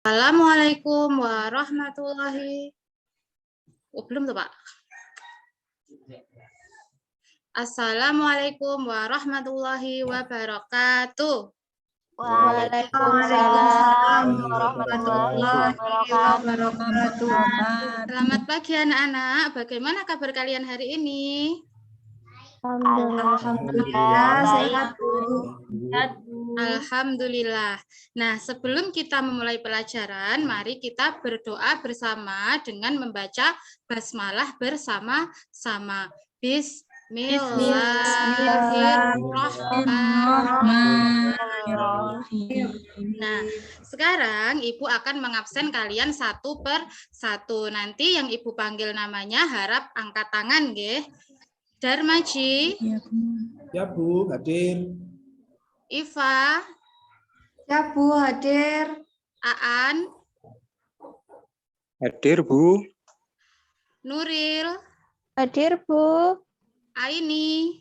Assalamualaikum warahmatullahi. Oh, belum tuh, Pak. Assalamualaikum warahmatullahi wabarakatuh. Waalaikumsalam warahmatullahi wabarakatuh. Selamat pagi anak-anak. Bagaimana kabar kalian hari ini? Alhamdulillah sehat, Bu. Alhamdulillah. Nah, sebelum kita memulai pelajaran, mari kita berdoa bersama dengan membaca basmalah bersama-sama. Bismillahirrahmanirrahim. Nah, sekarang Ibu akan mengabsen kalian satu per satu. Nanti yang Ibu panggil namanya harap angkat tangan, nggih. Darmaji. Ya, Bu, hadir. Iva. Ya, Bu, hadir. Aan. Hadir, Bu. Nuril. Hadir, Bu. Aini.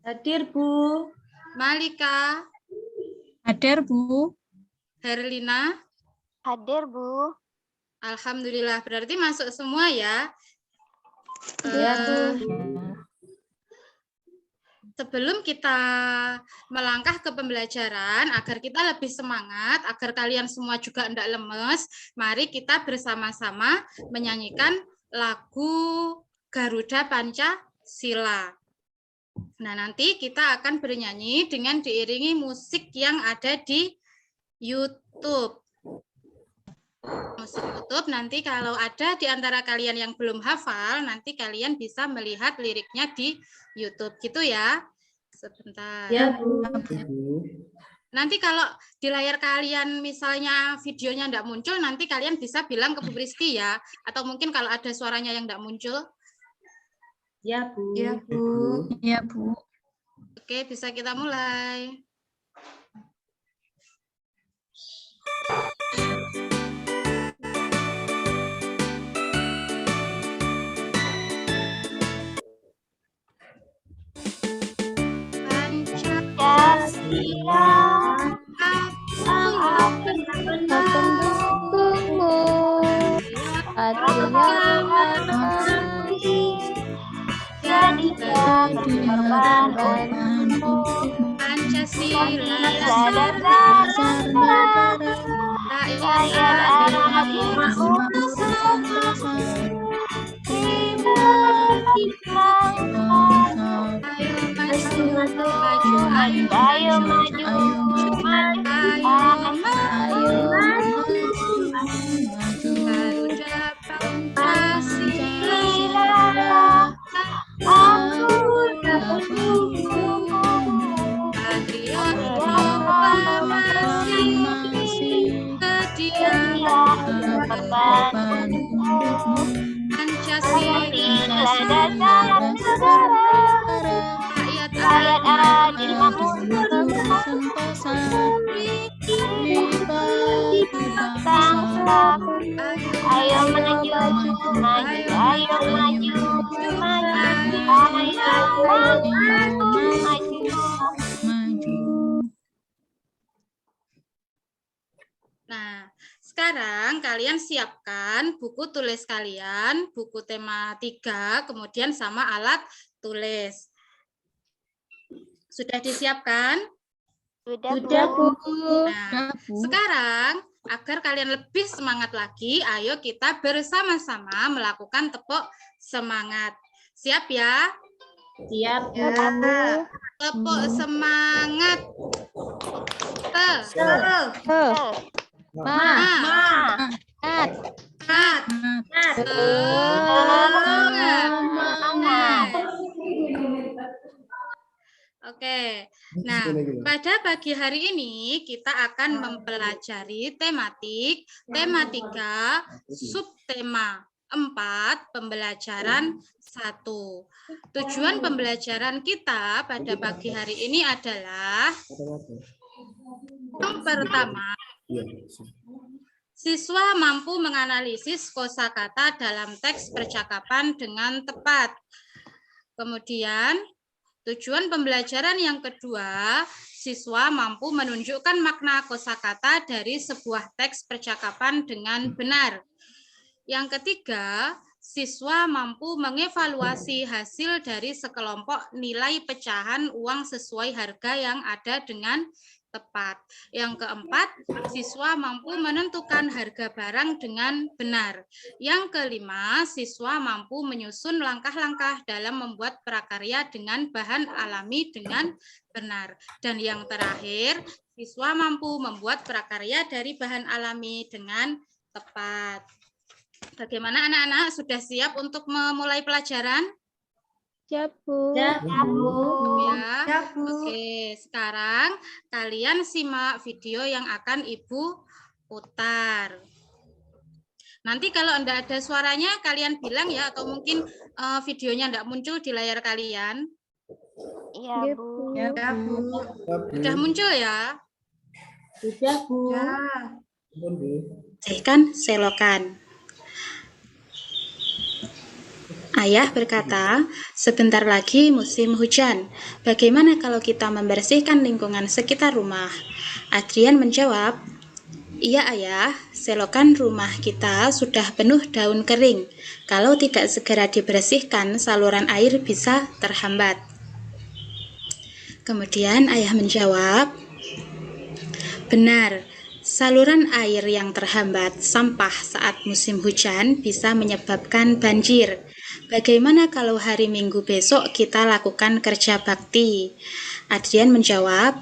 Hadir, Bu. Malika. Hadir, Bu. Herlina. Hadir, Bu. Alhamdulillah, berarti masuk semua ya. Ya, Bu. Sebelum kita melangkah ke pembelajaran, agar kita lebih semangat, agar kalian semua juga tidak lemes, mari kita bersama-sama menyanyikan lagu Garuda Pancasila. Nah, nanti kita akan bernyanyi dengan diiringi musik yang ada di YouTube. Musik YouTube, nanti kalau ada di antara kalian yang belum hafal, nanti kalian bisa melihat liriknya di YouTube, gitu ya. Sebentar. Ya, Bu. Nanti kalau di layar kalian misalnya videonya tidak muncul, nanti kalian bisa bilang ke Bu Rizky ya. Atau mungkin kalau ada suaranya yang tidak muncul. Ya, Bu. Ya, Bu. Ya, Bu. Oke, bisa kita mulai. Pancasila, pendukungmu, jadikan korban untukmu. Pancasila Dasar negara, rakyat adil makmur bersama, bagi bangsa. Ayo maju, Garuda Pancasila, aku mendukungmu. patriot proklamasi, sedia berkorban untukmu. Pancasila Dasar negara, rakyat adil makmur bersama, bagi bangsa. Ayo maju, ayo maju, maju. Nah, sekarang kalian siapkan buku tulis kalian, buku tema 3, kemudian sama alat tulis. Sudah disiapkan? Sudah, Bu. Nah, sekarang agar kalian lebih semangat lagi, ayo kita bersama-sama melakukan tepuk semangat. Siap ya? Siap, Bu. Tepuk semangat. Oke, nah pada pagi hari ini kita akan mempelajari tematik, tema 3, subtema 4, pembelajaran 1. Tujuan pembelajaran kita pada pagi hari ini adalah yang pertama, siswa mampu menganalisis kosakata dalam teks percakapan dengan tepat. Kemudian, tujuan pembelajaran yang kedua, siswa mampu menunjukkan makna kosakata dari sebuah teks percakapan dengan benar. Yang ketiga, siswa mampu mengevaluasi hasil dari sekelompok nilai pecahan uang sesuai harga yang ada dengan tepat. Yang keempat, siswa mampu menentukan harga barang dengan benar. Yang kelima, siswa mampu menyusun langkah-langkah dalam membuat prakarya dengan bahan alami dengan benar. Dan yang terakhir, siswa mampu membuat prakarya dari bahan alami dengan tepat. Bagaimana anak-anak, sudah siap untuk memulai pelajaran? Siap, Bu. Ya. Ya, Bu. Oke, sekarang kalian simak video yang akan Ibu putar. Nanti kalau enggak ada suaranya, kalian bilang ya, atau mungkin videonya enggak muncul di layar kalian. Iya, Bu. Ya, Bu. Sudah muncul ya? Sudah, Bu. Ya. Kan selokan. Ayah berkata, sebentar lagi musim hujan. Bagaimana kalau kita membersihkan lingkungan sekitar rumah? Adrian menjawab, iya ayah, selokan rumah kita sudah penuh daun kering. Kalau tidak segera dibersihkan, saluran air bisa terhambat. Kemudian ayah menjawab, benar, saluran air yang terhambat sampah saat musim hujan bisa menyebabkan banjir. Bagaimana kalau hari Minggu besok kita lakukan kerja bakti? Adrian menjawab,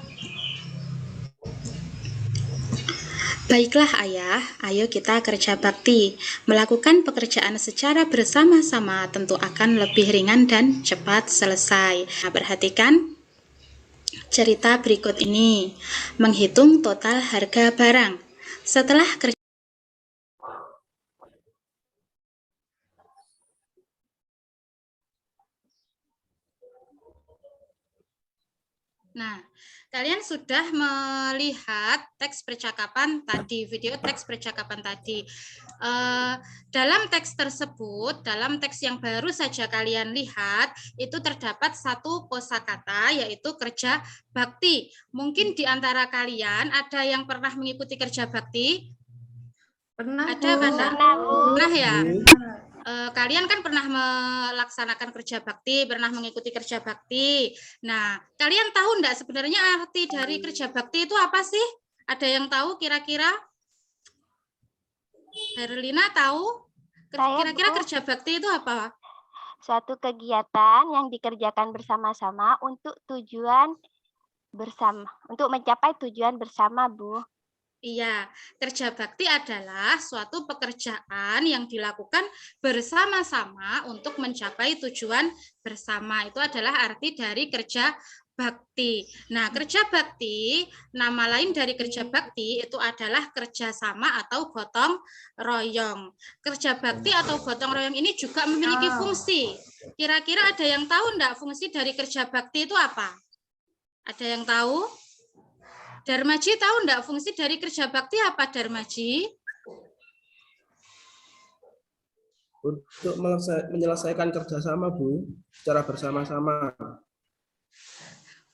baiklah ayah, ayo kita kerja bakti. Melakukan pekerjaan secara bersama-sama tentu akan lebih ringan dan cepat selesai. Nah, perhatikan cerita berikut ini. Menghitung total harga barang. Setelah kerja Nah, kalian sudah melihat teks percakapan tadi, video teks percakapan tadi. Dalam teks tersebut, dalam teks yang baru saja kalian lihat, itu terdapat satu kosakata, yaitu kerja bakti. Mungkin di antara kalian ada yang pernah mengikuti kerja bakti? Pernah, Ada kan? Pernah ya? Kalian kan pernah melaksanakan kerja bakti, pernah mengikuti kerja bakti. Nah, kalian tahu enggak sebenarnya arti dari kerja bakti itu apa sih? Ada yang tahu kira-kira? Herlina tahu? Kira-kira kerja bakti itu apa? Suatu kegiatan yang dikerjakan bersama-sama untuk tujuan bersama, untuk mencapai tujuan bersama, Bu. Iya, kerja bakti adalah suatu pekerjaan yang dilakukan bersama-sama untuk mencapai tujuan bersama. Itu adalah arti dari kerja bakti. Nah, kerja bakti, nama lain dari kerja bakti itu adalah kerjasama atau gotong royong. Kerja bakti atau gotong royong ini juga memiliki fungsi. Kira-kira ada yang tahu enggak fungsi dari kerja bakti itu apa? Ada yang tahu? Darmaji tahu enggak fungsi dari kerja bakti apa, Darmaji? Untuk menyelesaikan kerjasama, Bu, secara bersama-sama.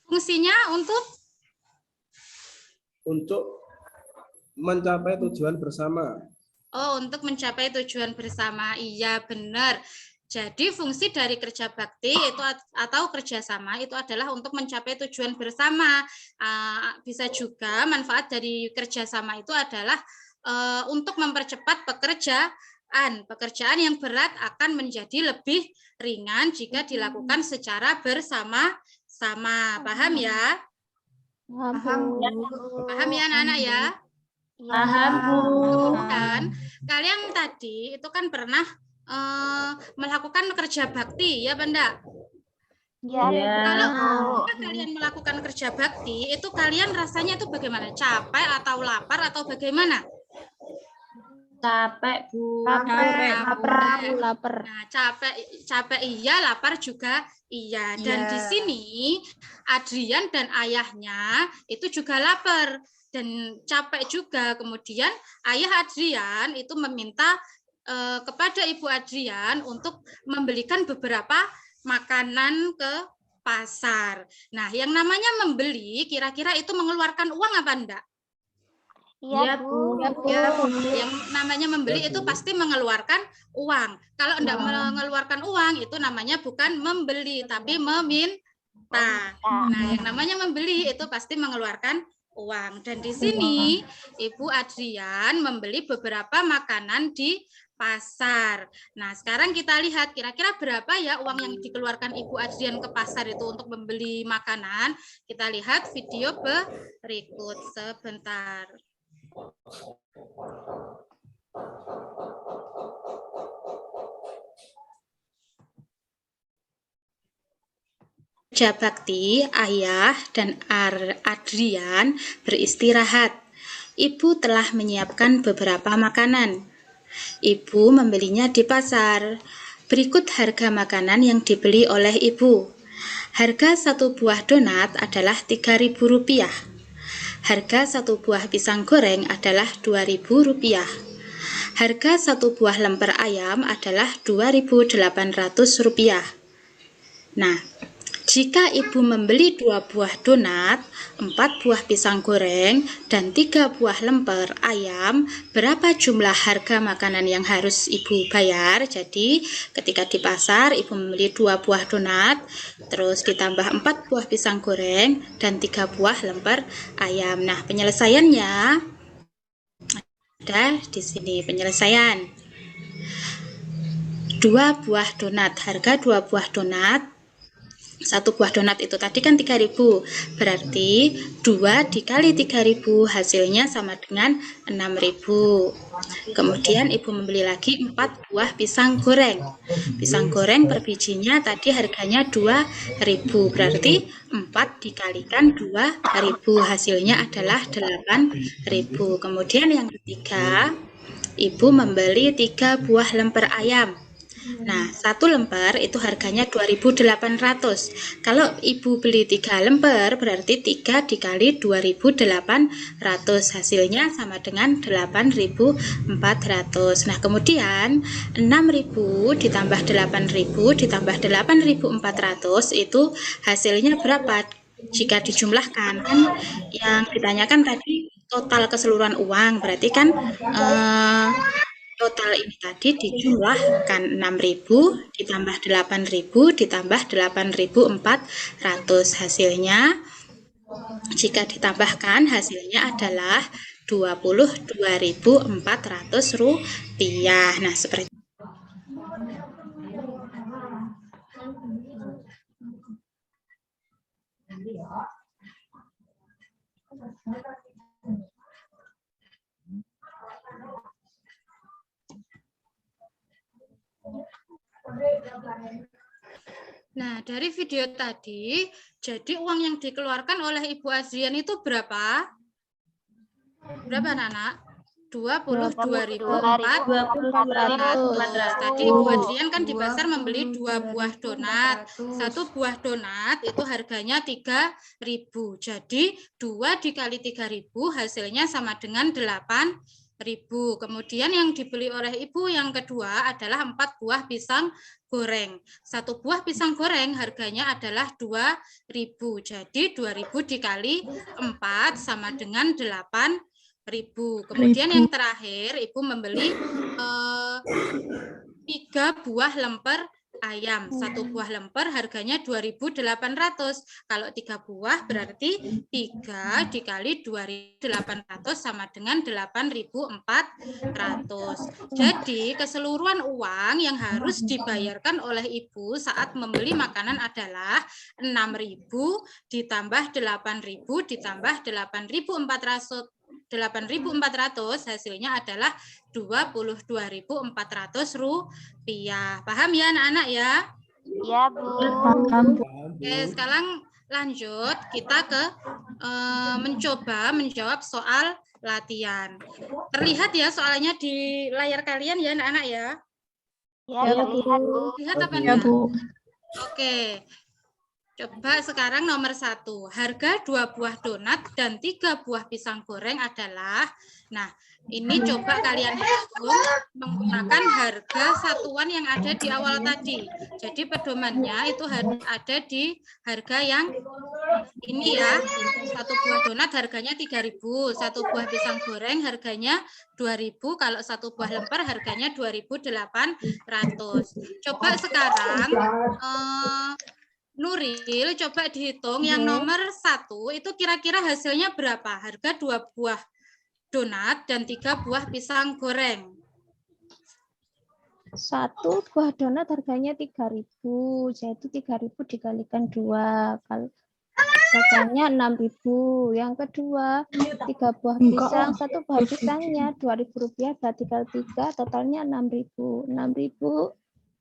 Fungsinya untuk mencapai tujuan bersama. Oh, untuk mencapai tujuan bersama. Iya, benar. Jadi fungsi dari kerja bakti itu atau kerjasama itu adalah untuk mencapai tujuan bersama. Bisa juga manfaat dari kerjasama itu adalah untuk mempercepat pekerjaan yang berat akan menjadi lebih ringan jika dilakukan secara bersama-sama. Paham ya? Paham, Bu. Paham ya anak-anak ya? Paham, Bu. Kemudian kalian tadi itu kan pernah melakukan kerja bakti, ya Benda? Ya, Kalau kalian melakukan kerja bakti, itu kalian rasanya itu bagaimana? Capek atau lapar atau bagaimana? Capek, Bu. lapar. Nah, capek iya, lapar juga iya. Dan di sini Adrian dan ayahnya itu juga lapar dan capek juga. Kemudian ayah Adrian itu meminta kepada Ibu Adrian untuk membelikan beberapa makanan pasar. Nah, yang namanya membeli kira-kira itu mengeluarkan uang apa enggak? Iya, Bu. Ya, yang namanya membeli itu pasti mengeluarkan uang. Kalau enggak mengeluarkan uang itu namanya bukan membeli tapi meminta. Nah, yang namanya membeli itu pasti mengeluarkan uang. Dan di sini Ibu Adrian membeli beberapa makanan di pasar. Nah, sekarang kita lihat kira-kira berapa ya uang yang dikeluarkan Ibu Adrian ke pasar itu untuk membeli makanan. Kita lihat video berikut sebentar. Kerja bakti, Ayah dan Adrian beristirahat. Ibu telah menyiapkan beberapa makanan. Ibu membelinya di pasar. Berikut harga makanan yang dibeli oleh Ibu. Harga satu buah donat adalah Rp3.000. Harga satu buah pisang goreng adalah Rp2.000. Harga satu buah lemper ayam adalah Rp2.800. Nah, jika Ibu membeli 2 buah donat, 4 buah pisang goreng, dan 3 buah lemper ayam, berapa jumlah harga makanan yang harus Ibu bayar? Jadi, ketika di pasar, Ibu membeli 2 buah donat, terus ditambah 4 buah pisang goreng, dan 3 buah lemper ayam. Nah, penyelesaiannya ada di sini, penyelesaian. 2 buah donat, harga 2 buah donat, satu buah donat itu tadi kan 3.000, berarti 2 dikali 3.000 hasilnya sama dengan 6.000. Kemudian Ibu membeli lagi 4 buah pisang goreng. Pisang goreng per bijinya tadi harganya 2.000, berarti 4 dikalikan 2.000 hasilnya adalah 8.000. Kemudian yang ketiga, Ibu membeli 3 buah lemper ayam. Nah, 1 lemper itu harganya 2.800. Kalau Ibu beli 3 lemper, berarti 3 dikali 2.800. Hasilnya sama dengan 8.400. Nah, kemudian 6.000 ditambah 8.000 ditambah 8.400 itu hasilnya berapa? Jika dijumlahkan, kan yang ditanyakan tadi total keseluruhan uang, berarti kan total ini tadi dijumlahkan 6.000 ditambah 8.000 ditambah 8.400. Hasilnya jika ditambahkan hasilnya adalah Rp22.400. Nah, seperti Nah, dari video tadi, jadi uang yang dikeluarkan oleh Ibu Adrian itu berapa? Berapa, anak-anak? 22.400. Tadi Ibu Adrian kan di pasar membeli 2 buah donat. 1 buah donat itu harganya 3.000. Jadi 2 dikali 3.000 hasilnya sama dengan 8.000. Kemudian yang dibeli oleh Ibu yang kedua adalah 4 buah pisang goreng. 1 buah pisang goreng harganya adalah 2.000. Jadi 2.000 dikali 4 sama dengan 8.000. Kemudian yang terakhir Ibu membeli 3 buah lemper ayam. 1 buah lemper harganya 2.800. Kalau 3 buah berarti 3 dikali 2.800 sama dengan 8.400. Jadi keseluruhan uang yang harus dibayarkan oleh Ibu saat membeli makanan adalah 6.000 ditambah 8.000 ditambah 8.400. 8.400 hasilnya adalah Rp22.400. Paham ya anak-anak ya? Iya, Bu. Oke, sekarang lanjut kita ke mencoba menjawab soal latihan. Terlihat ya soalnya di layar kalian ya anak-anak ya? Ya, terlihat, Bu. Lihat apa Ya, enggak? Bu. Oke. Coba sekarang nomor 1. Harga 2 buah donat dan 3 buah pisang goreng adalah, nah Ini coba kalian hitung menggunakan harga satuan yang ada di awal tadi. Jadi pedomannya itu ada di harga yang ini ya. Satu buah donat harganya 3.000, satu buah pisang goreng harganya 2.000, kalau satu buah lemper harganya 2.800. Coba sekarang Nuril coba dihitung yang nomor 1 itu kira-kira hasilnya berapa? Harga 2 buah donat dan 3 buah pisang goreng. 1 buah donat harganya 3.000, jadi 3.000 dikalikan 2, kalau harganya 6.000. Yang kedua, 3 buah pisang, 1 buah pisangnya 2.000 rupiah, berarti kali 3, totalnya 6.000. 6.000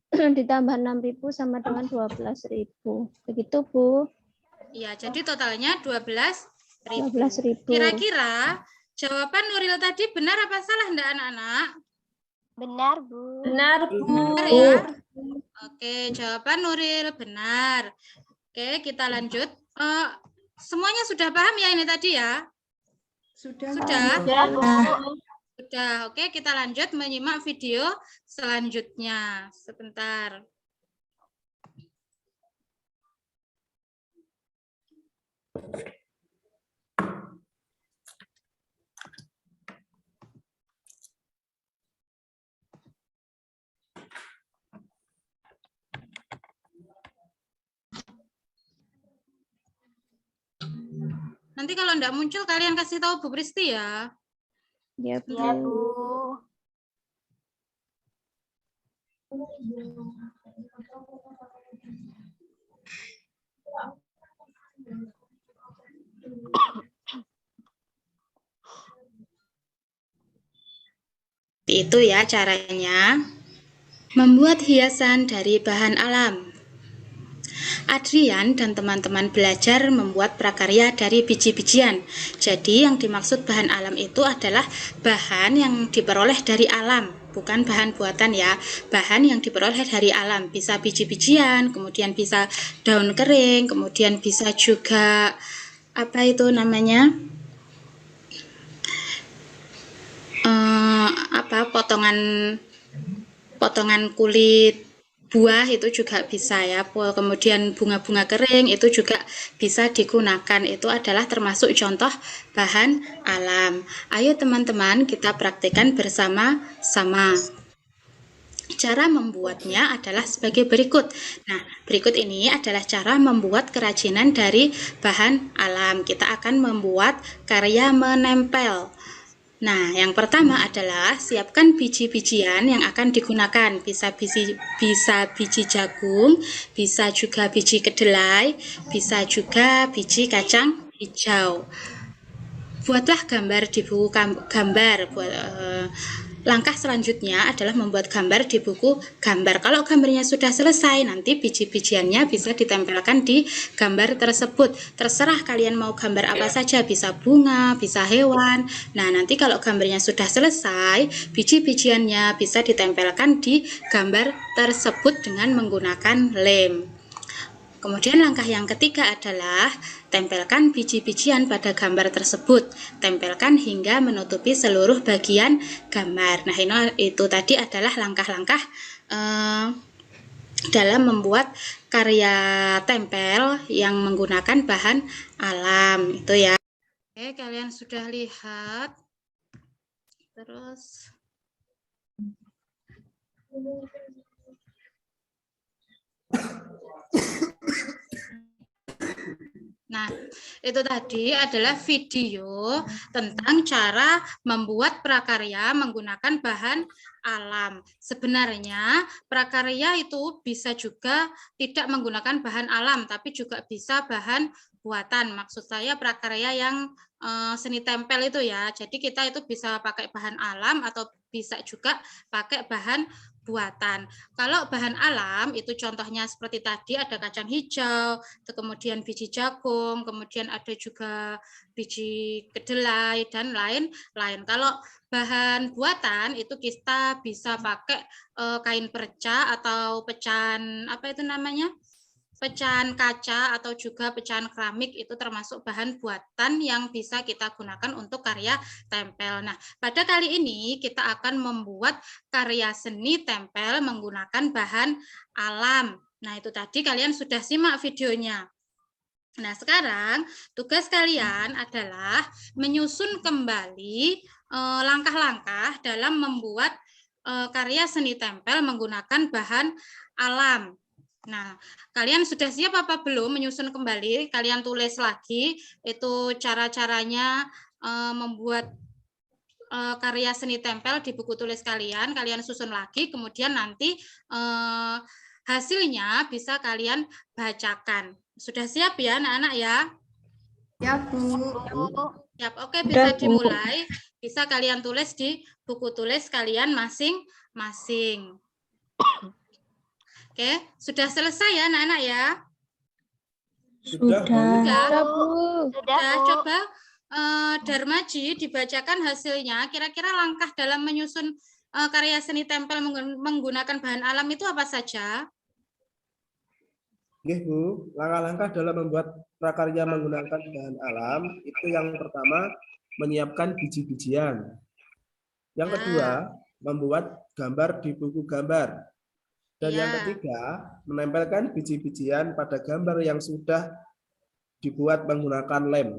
ditambah 6.000 sama dengan 12.000. Begitu, Bu. Iya, jadi totalnya 12.000. 12.000. Kira-kira jawaban Nuril tadi benar apa salah, enggak anak-anak? Benar, Bu. Benar, Bu. Benar ya? Oke, jawaban Nuril benar. Oke, kita lanjut. Semuanya sudah paham ya ini tadi ya? Sudah? Sudah. Oke, kita lanjut menyimak video selanjutnya. Sebentar. Nanti kalau enggak muncul, kalian kasih tahu Bu Pristi ya. Ya, Bu. Iya, Bu. Itu ya caranya. Membuat hiasan dari bahan alam. Adrian dan teman-teman belajar membuat prakarya dari biji-bijian. Jadi yang dimaksud bahan alam itu adalah bahan yang diperoleh dari alam, bukan bahan buatan ya. Bahan yang diperoleh dari alam, bisa biji-bijian, kemudian bisa daun kering, kemudian bisa juga apa itu namanya? Potongan kulit buah itu juga bisa ya. Kemudian bunga-bunga kering itu juga bisa digunakan. Itu adalah termasuk contoh bahan alam. Ayo teman-teman kita praktikkan bersama-sama. Cara membuatnya adalah sebagai berikut. Nah, berikut ini adalah cara membuat kerajinan dari bahan alam. Kita akan membuat karya menempel. Nah, yang pertama adalah siapkan biji-bijian yang akan digunakan. Bisa biji jagung, bisa juga biji kedelai, bisa juga biji kacang hijau. Buatlah gambar di buku gambar. Langkah selanjutnya adalah membuat gambar di buku gambar. Kalau gambarnya sudah selesai, nanti biji-bijiannya bisa ditempelkan di gambar tersebut. Terserah kalian mau gambar apa saja, bisa bunga, bisa hewan. Nah, nanti kalau gambarnya sudah selesai, biji-bijiannya bisa ditempelkan di gambar tersebut dengan menggunakan lem. Kemudian langkah yang ketiga adalah tempelkan biji-bijian pada gambar tersebut. Tempelkan hingga menutupi seluruh bagian gambar. Nah, itu tadi adalah langkah-langkah dalam membuat karya tempel yang menggunakan bahan alam. Itu ya. Oke, kalian sudah lihat. Terus nah, itu tadi adalah video tentang cara membuat prakarya menggunakan bahan alam. Sebenarnya prakarya itu bisa juga tidak menggunakan bahan alam, tapi juga bisa bahan buatan. Maksud saya prakarya yang seni tempel itu ya. Jadi kita itu bisa pakai bahan alam atau bisa juga pakai bahan buatan. Kalau bahan alam itu contohnya seperti tadi ada kacang hijau, kemudian biji jagung, kemudian ada juga biji kedelai dan lain-lain. Kalau bahan buatan itu kita bisa pakai kain perca atau pecahan apa itu namanya? pecahan kaca atau juga pecahan keramik itu termasuk bahan buatan yang bisa kita gunakan untuk karya tempel. Nah, pada kali ini kita akan membuat karya seni tempel menggunakan bahan alam. Nah, itu tadi kalian sudah simak videonya. Nah, sekarang tugas kalian adalah menyusun kembali langkah-langkah dalam membuat karya seni tempel menggunakan bahan alam. Nah, kalian sudah siap apa belum menyusun kembali? Kalian tulis lagi itu cara-caranya membuat karya seni tempel di buku tulis kalian. Kalian susun lagi, kemudian nanti hasilnya bisa kalian bacakan. Sudah siap ya anak-anak ya? Ya, Bu. Siap. Oke, bisa dimulai. Bisa kalian tulis di buku tulis kalian masing-masing. Oke, sudah selesai ya anak-anak ya? Sudah, Bu. Sudah. Bu. Sudah, coba Darmaji dibacakan hasilnya. Kira-kira langkah dalam menyusun karya seni tempel menggunakan bahan alam itu apa saja? Oke, Bu. Langkah-langkah dalam membuat prakarya menggunakan bahan alam itu yang pertama menyiapkan biji-bijian. Yang kedua, membuat gambar di buku gambar. Dan yang ketiga, menempelkan biji-bijian pada gambar yang sudah dibuat menggunakan lem.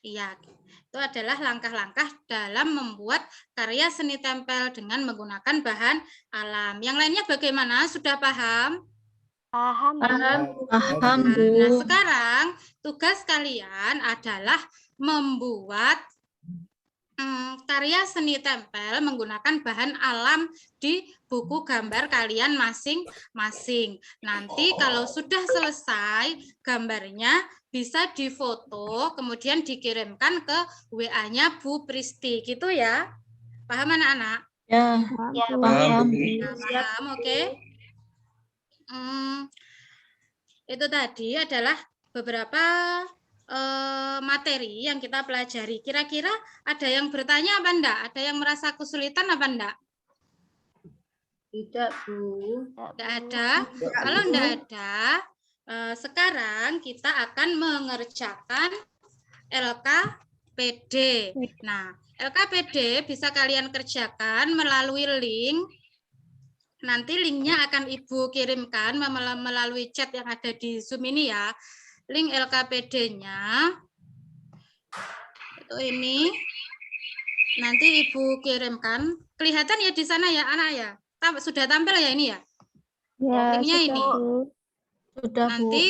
Iya, itu adalah langkah-langkah dalam membuat karya seni tempel dengan menggunakan bahan alam. Yang lainnya bagaimana? Sudah paham? Paham, Bu. Paham, Bu. Nah, sekarang tugas kalian adalah membuat karya seni tempel menggunakan bahan alam di buku gambar kalian masing-masing. Nanti kalau sudah selesai gambarnya bisa difoto kemudian dikirimkan ke WA-nya Bu Pristi gitu ya. Paham anak-anak? Ya, Ya, Bu. paham, Bu. Paham, oke. Itu tadi adalah beberapa materi yang kita pelajari. Kira-kira ada yang bertanya apa enggak? Ada yang merasa kesulitan apa enggak? Tidak, Bu. Enggak ada. Kalau enggak ada, sekarang kita akan mengerjakan LKPD. Nah, LKPD bisa kalian kerjakan melalui link. Nanti linknya akan Ibu kirimkan melalui chat yang ada di Zoom ini ya. Link LKPD-nya itu ini. Nanti Ibu kirimkan. Kelihatan ya di sana ya anak ya? Sudah tampil ya ini ya? Ya, Linknya sudah, ini. Bu. Sudah, Bu. Nanti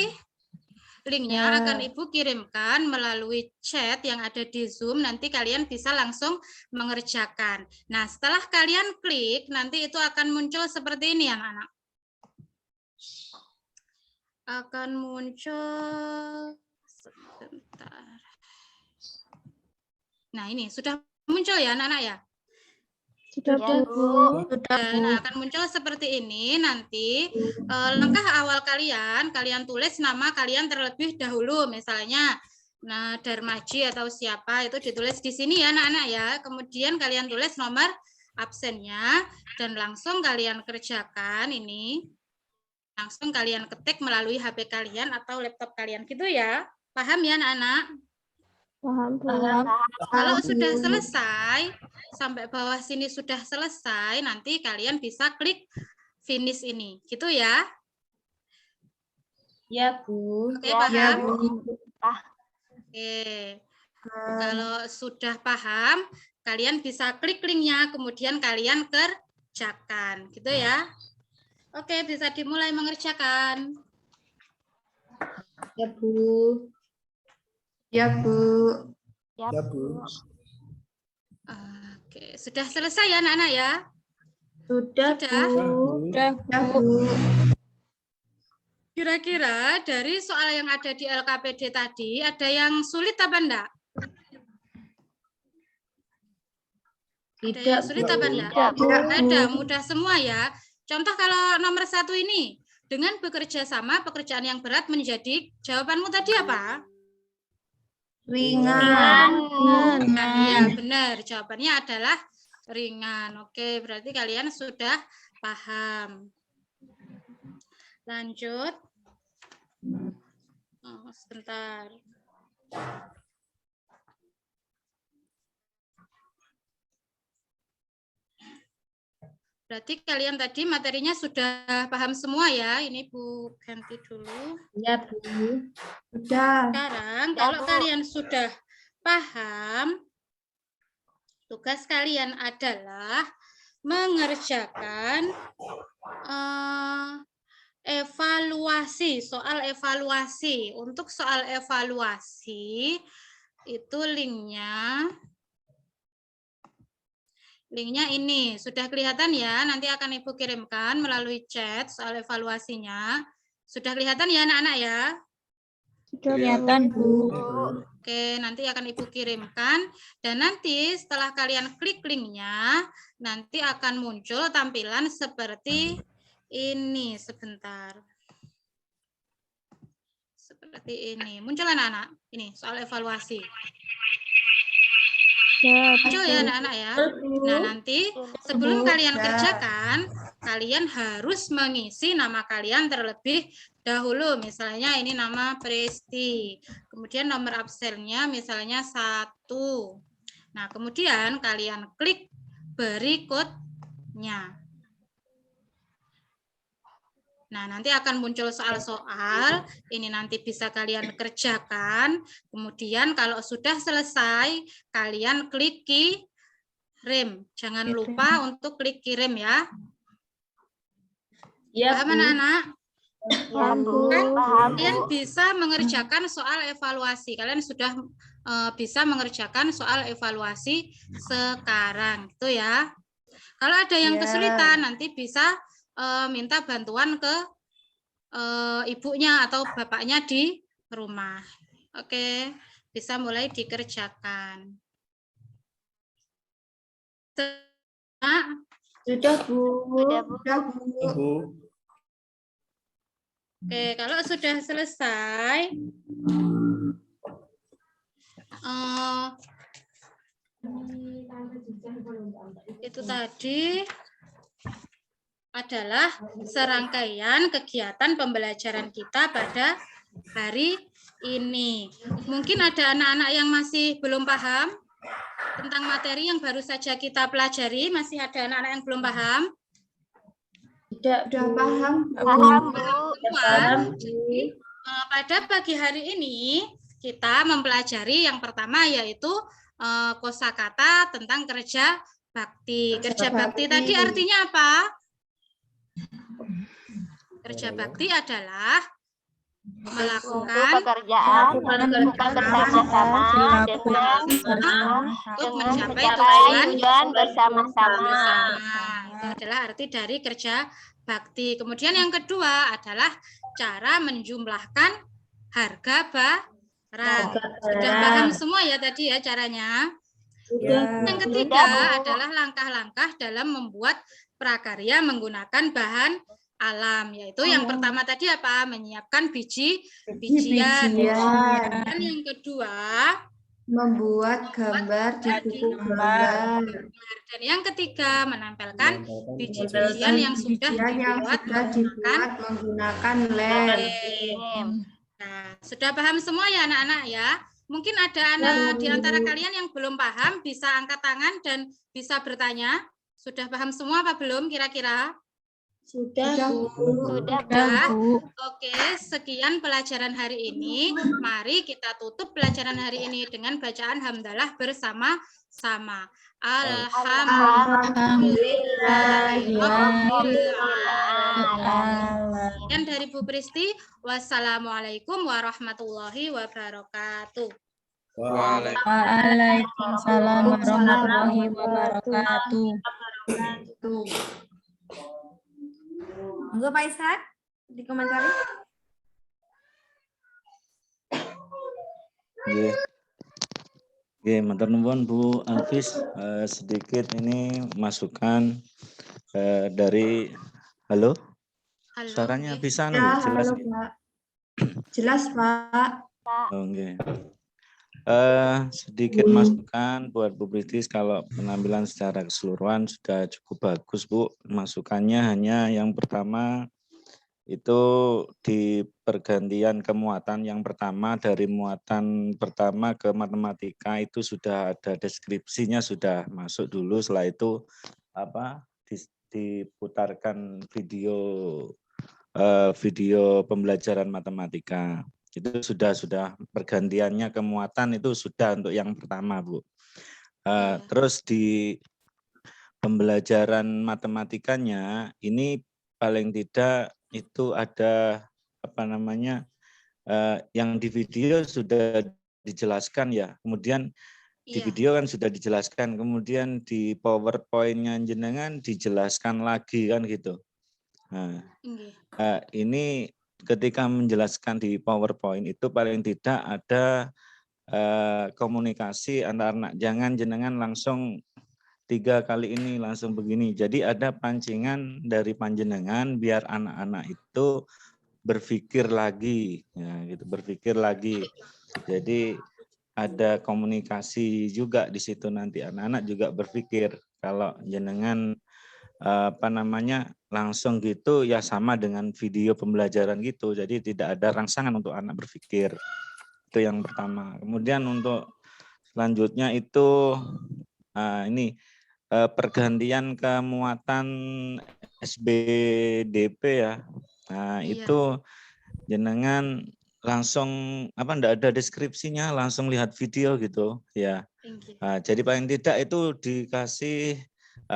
linknya Ya. akan Ibu kirimkan melalui chat yang ada di Zoom. Nanti kalian bisa langsung mengerjakan. Nah, setelah kalian klik, nanti itu akan muncul seperti ini anak-anak. Akan muncul sebentar. Nah, ini sudah muncul ya anak-anak ya? Sudah, Ya, Bu. Bu. Sudah, Bu. Nah, akan muncul seperti ini nanti. Langkah awal kalian tulis nama kalian terlebih dahulu, misalnya Darmaji atau siapa itu ditulis di sini ya anak-anak ya. Kemudian kalian tulis nomor absennya dan langsung kalian kerjakan ini. Langsung kalian ketik melalui HP kalian atau laptop kalian gitu ya. Paham ya anak-anak? Paham, Bu. Kalau sudah selesai, sampai bawah sini sudah selesai, nanti kalian bisa klik finish ini. Gitu ya. Ya, Bu. Oke, Ya, paham? Bu. Oke. Kalau sudah paham, kalian bisa klik linknya, kemudian kalian kerjakan. Gitu ya. Oke, bisa dimulai mengerjakan. Ya, Bu. Ya, Bu. Ya, Ya, Bu. Bu. Oke, sudah selesai ya anak-anak ya? Sudah, Sudah. Bu. Sudah, Bu. Kira-kira dari soal yang ada di LKPD tadi, ada yang sulit apa enggak? Ada Tidak, yang sulit Bu. apa enggak? Tidak, Bu. Ada, mudah semua ya. Contoh kalau nomor 1 ini, dengan bekerja sama, pekerjaan yang berat menjadi, jawabanmu tadi apa? Ringan. Iya, benar. Jawabannya adalah ringan. Oke, berarti kalian sudah paham. Lanjut. Oh, sebentar. Berarti kalian tadi materinya sudah paham semua ya. Ini Bu ganti dulu. Ya, Bu. Sudah. Sekarang Ya, kalau Bu. kalian sudah paham, tugas kalian adalah mengerjakan evaluasi, soal evaluasi. Untuk soal evaluasi, itu linknya ini. Sudah kelihatan ya, nanti akan Ibu kirimkan melalui chat soal evaluasinya. Sudah kelihatan ya anak-anak ya? Sudah, Bu. Kelihatan, Bu. Oke, nanti akan Ibu kirimkan. Dan nanti setelah kalian klik linknya, nanti akan muncul tampilan seperti ini. Sebentar. Seperti ini. Muncul anak-anak. Ini soal evaluasi. Muncul ya anak-anak ya. Nah, nanti sebelum kalian kerjakan, kalian harus mengisi nama kalian terlebih dahulu. Misalnya ini nama Presti. Kemudian nomor absennya misalnya 1. Nah, kemudian kalian klik berikutnya. Nah, nanti akan muncul soal-soal, ini nanti bisa kalian kerjakan. Kemudian kalau sudah selesai, kalian klik kirim. Jangan lupa untuk klik kirim ya. Ya, Paham Bu. anak-anak? Ya, Bu. Kan Paham, kalian Bu. bisa mengerjakan soal evaluasi. Kalian sudah bisa mengerjakan soal evaluasi sekarang, gitu ya. Kalau ada yang kesulitan, nanti bisa minta bantuan ke ibunya atau bapaknya di rumah. Oke, bisa mulai dikerjakan. Sudah, Bu. Sudah, Bu. Sudah, Bu. Bu. Oke, kalau sudah selesai, itu tadi adalah serangkaian kegiatan pembelajaran kita pada hari ini. Mungkin ada anak-anak yang masih belum paham tentang materi yang baru saja kita pelajari. Masih ada anak-anak yang belum paham? Sudah paham, Bu. Paham, Bu. Paham, Bu. Jadi, pada pagi hari ini kita mempelajari yang pertama yaitu kosakata tentang kerja bakti. Kerja bakti tadi artinya apa? Kerja bakti adalah Untuk melakukan pekerjaan bersama-sama dengan untuk mencapai tujuan bersama-sama. bersama. Itu adalah arti dari kerja bakti. Kemudian yang kedua adalah cara menjumlahkan harga barang. Sudah paham semua ya tadi ya caranya? Yang ketiga adalah langkah-langkah dalam membuat prakarya menggunakan bahan alam, yaitu yang pertama tadi apa? Menyiapkan bijian. Dan yang kedua Membuat gambar di buku gambar. Dan yang ketiga menempelkan biji-bijian yang sudah dibuat menggunakan lem. Nah, sudah paham semua ya anak-anak ya? Mungkin ada anak di antara kalian yang belum paham, bisa angkat tangan dan bisa bertanya. Sudah paham semua apa belum kira-kira? Sudah, Bu. Sudah, Bu. Oke, sekian pelajaran hari ini. Mari kita tutup pelajaran hari ini dengan bacaan hamdalah bersama-sama. Alhamdulillah. Dan dari Bu Pristi, wassalamualaikum warahmatullahi wabarakatuh. Waalaikumsalam warahmatullahi wabarakatuh. Monggo Pak Ishak dikomentari. Oke, matur nuwun Bu Alvis, sedikit ini masukan dari halo. Halo, Suaranya nggih. bisa Ya, jelas. halo Pak. Jelas Pak. Oke. Sedikit masukan buat Bu Pritis, kalau penampilan secara keseluruhan sudah cukup bagus Bu. Masukannya hanya yang pertama itu di pergantian kemuatan yang pertama dari muatan pertama ke matematika itu sudah ada deskripsinya, sudah masuk dulu. Setelah itu diputarkan video pembelajaran matematika. Itu sudah pergantiannya kemuatan itu sudah untuk yang pertama, Bu. Terus di pembelajaran matematikanya ini paling tidak itu ada yang di video sudah dijelaskan ya. Kemudian di video kan sudah dijelaskan, kemudian di PowerPoint-nya jenengan dijelaskan lagi kan gitu. Nah, ini ketika menjelaskan di PowerPoint itu paling tidak ada komunikasi antar anak. Jangan jenengan langsung 3 kali ini langsung begini. Jadi ada pancingan dari panjenengan biar anak-anak itu berpikir lagi, ya, gitu, berpikir lagi. Jadi ada komunikasi juga di situ, nanti anak-anak juga berpikir. Kalau jenengan langsung gitu ya sama dengan video pembelajaran gitu. Jadi tidak ada rangsangan untuk anak berpikir. Itu yang pertama. Kemudian untuk selanjutnya itu ini pergantian kemuatan SBDP ya. Nah, itu jenengan langsung enggak ada deskripsinya, langsung lihat video gitu ya. Nah, jadi paling tidak itu dikasih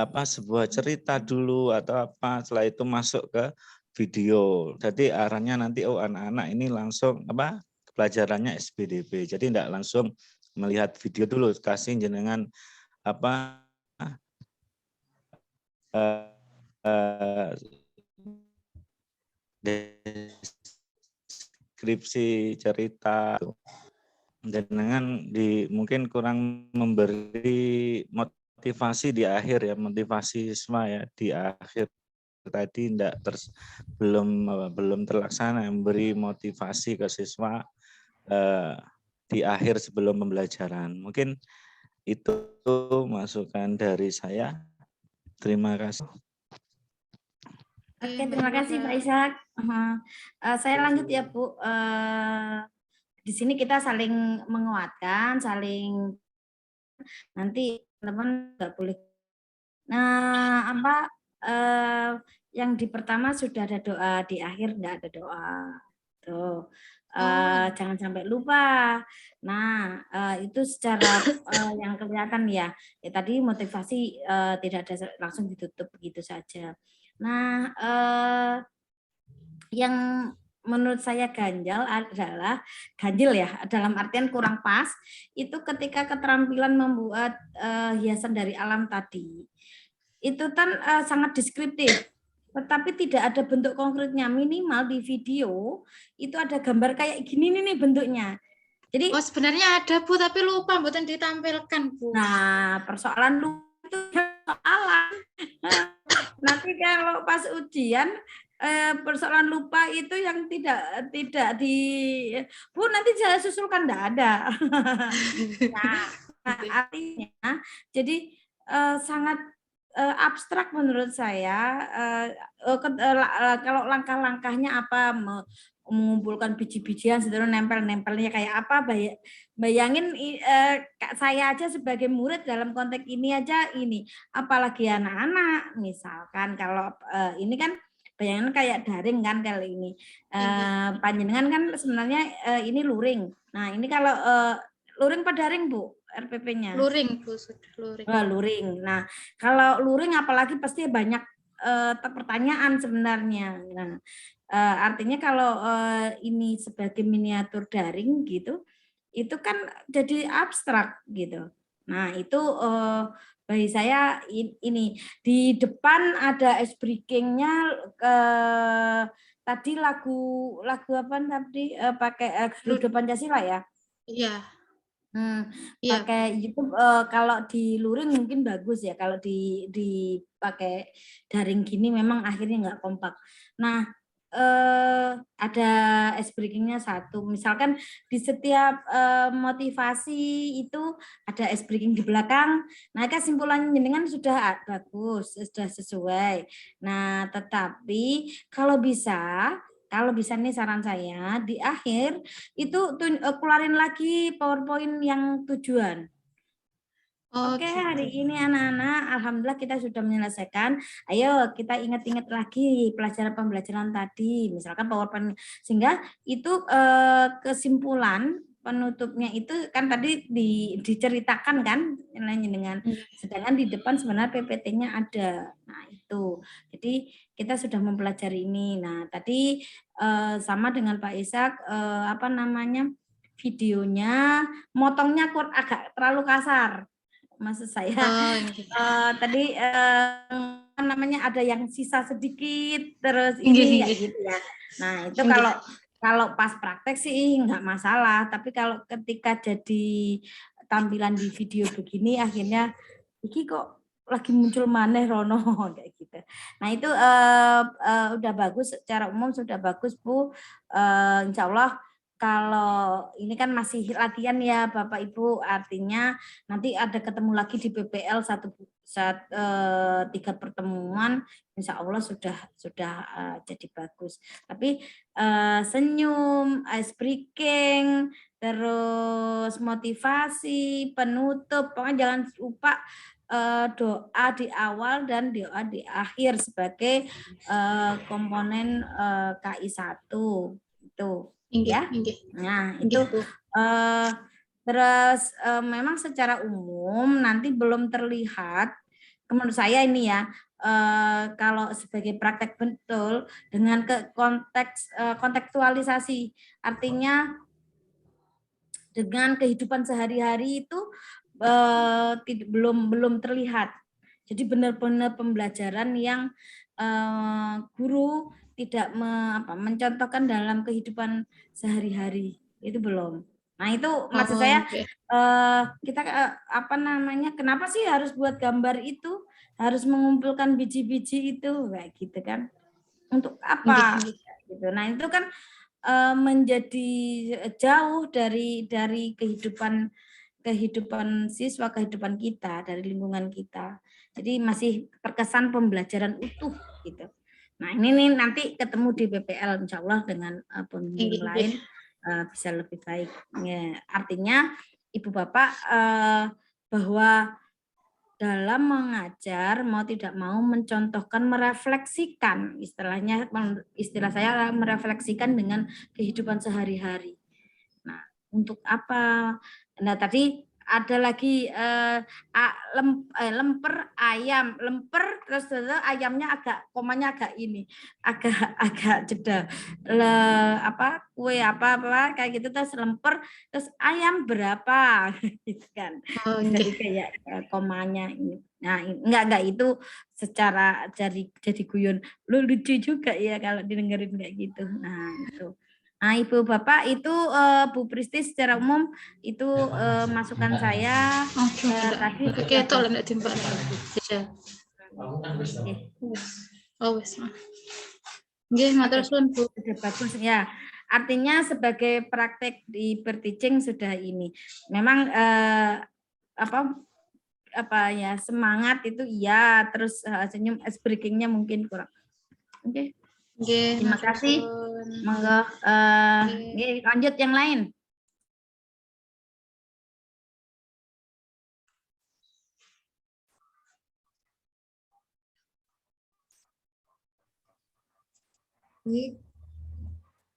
sebuah cerita dulu atau apa, setelah itu masuk ke video. Jadi arahnya nanti anak-anak ini langsung pelajarannya SBDP. Jadi enggak langsung melihat video dulu, kasih jenengan deskripsi cerita. Jenengan mungkin kurang memberi motivasi di akhir ya, motivasi siswa ya di akhir tadi belum terlaksana, memberi motivasi ke siswa di akhir sebelum pembelajaran. Mungkin itu masukan dari saya. Terima kasih. Oke, terima kasih Pak Ishak. Saya lanjut ya Bu. Di sini kita saling menguatkan, saling nanti teman nggak boleh. Nah, yang di pertama sudah ada doa, di akhir nggak ada doa. Tuh. Jangan sampai lupa. Nah, itu secara yang kelihatan ya. Tadi motivasi tidak ada langsung ditutup begitu saja. Nah, yang menurut saya ganjil ya, dalam artian kurang pas, itu ketika keterampilan membuat hiasan dari alam tadi. Itu kan sangat deskriptif, tetapi tidak ada bentuk konkretnya. Minimal di video itu ada gambar kayak gini nih bentuknya. Jadi sebenarnya ada Bu, tapi lupa mboten ditampilkan Bu. Nah, persoalan lupa itu persoalan. Nanti kalau pas ujian persoalan lupa itu yang tidak di Bu nanti saya susulkan enggak ada. Nah, artinya jadi sangat abstrak menurut saya. Kalau langkah-langkahnya apa, mengumpulkan biji-bijian setelah nempel-nempelnya kayak apa, bayangin saya aja sebagai murid dalam konteks ini aja ini, apalagi anak-anak misalkan kalau ini kan bayangin kayak daring kan kali ini. Panjenengan kan sebenarnya ini luring. Nah, ini kalau luring apa daring, Bu? RPP-nya? Luring, Bu, sudah luring. Luring. Nah, kalau luring apalagi pasti banyak pertanyaan sebenarnya. Nah, artinya kalau ini sebagai miniatur daring gitu, itu kan jadi abstrak gitu. Nah, itu bagi saya ini di depan ada ice breaking-nya tadi lagu apa tadi pakai Garuda Pancasila ya? Iya. Pakai YouTube kalau di luring mungkin bagus ya, kalau di pakai daring gini memang akhirnya nggak kompak. Nah, ada ice breaking-nya satu. Misalkan di setiap motivasi itu ada ice breaking di belakang. Nah, kesimpulannya jenengan sudah bagus, sudah sesuai. Nah, tetapi kalau bisa kalau bisa nih saran saya di akhir itu keluarin lagi PowerPoint yang tujuan. Oke, hari ini anak-anak, alhamdulillah kita sudah menyelesaikan. Ayo kita ingat-ingat lagi pembelajaran tadi, misalkan PowerPoint, sehingga itu kesimpulan penutupnya itu kan tadi diceritakan kan dengan sedangkan di depan sebenarnya PPT-nya ada. Nah, itu. Jadi kita sudah mempelajari ini. Nah, tadi sama dengan Pak Ishak apa namanya? Videonya motongnya agak terlalu kasar. Maksud saya tadi namanya ada yang sisa sedikit terus ini ya gitu ya. Nah, itu kalau pas praktek sih nggak masalah, tapi kalau ketika jadi tampilan di video begini akhirnya iki kok lagi muncul maneh Rono kayak gitu. Nah, itu udah bagus, secara umum sudah bagus Bu. Insya Allah kalau ini kan masih latihan ya Bapak Ibu, artinya nanti ada ketemu lagi di PPL 3 pertemuan, insya Allah sudah jadi bagus. Tapi senyum, ice breaking, terus motivasi, penutup, pokoknya jangan lupa doa di awal dan doa di akhir sebagai komponen KI 1 itu. Ya, nah itu terus memang secara umum nanti belum terlihat, menurut saya ini ya, kalau sebagai praktek betul dengan kontekstualisasi, artinya dengan kehidupan sehari-hari itu belum terlihat. Jadi benar-benar pembelajaran yang guru tidak mencontohkan dalam kehidupan sehari-hari, itu belum. Nah, itu maksud saya kita apa namanya, kenapa sih harus buat gambar itu, harus mengumpulkan biji-biji itu kayak gitu kan, untuk apa gitu. Nah, itu kan menjadi jauh dari kehidupan siswa, kehidupan kita, dari lingkungan kita. Jadi masih terkesan pembelajaran utuh gitu. Nah, ini nih nanti ketemu di PPL insya Allah dengan pembimbing lain bisa lebih baik. Ya, artinya Ibu Bapak bahwa dalam mengajar mau tidak mau mencontohkan, merefleksikan, istilah saya merefleksikan dengan kehidupan sehari-hari. Nah, untuk apa? Nah, tadi ada lagi lemper ayam, lemper terus ayamnya komanya agak jeda, kue apa kayak gitu, terus lemper terus ayam berapa gitu kan. Jadi kayak komanya ini. Nah, enggak itu secara jadi guyon lu lucu juga ya kalau didengerin kayak gitu. Nah, itu. Nah, Ibu Bapak itu Bu Pristi secara umum itu masukan saya tadi. Oke, tolong enggak timpa. Oh, wes. Nggih, matur suwun Bu. Sudah bagus ya. Artinya sebagai praktek di per-teaching sudah ini. Memang apa ya, semangat itu iya, terus senyum ice breaking-nya mungkin kurang. Oke. Oke, terima kasih. Monggo lanjut yang lain.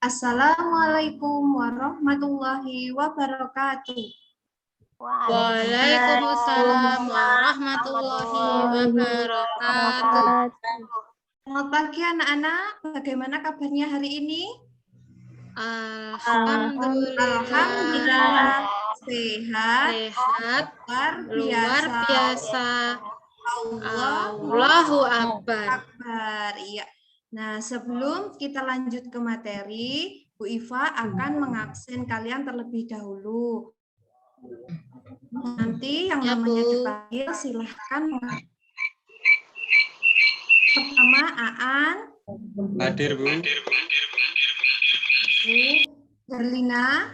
Assalamualaikum warahmatullahi wabarakatuh. Waalaikumsalam warahmatullahi wabarakatuh. Selamat pagi anak-anak, bagaimana kabarnya hari ini? Alhamdulillah. Sehat, luar biasa. Allahu Akbar. Iya. Nah, sebelum kita lanjut ke materi, Bu Iva akan mengabsen kalian terlebih dahulu. Nanti yang namanya dipanggil silahkan. Pertama, Aan. Hadir, Bu. Berlina.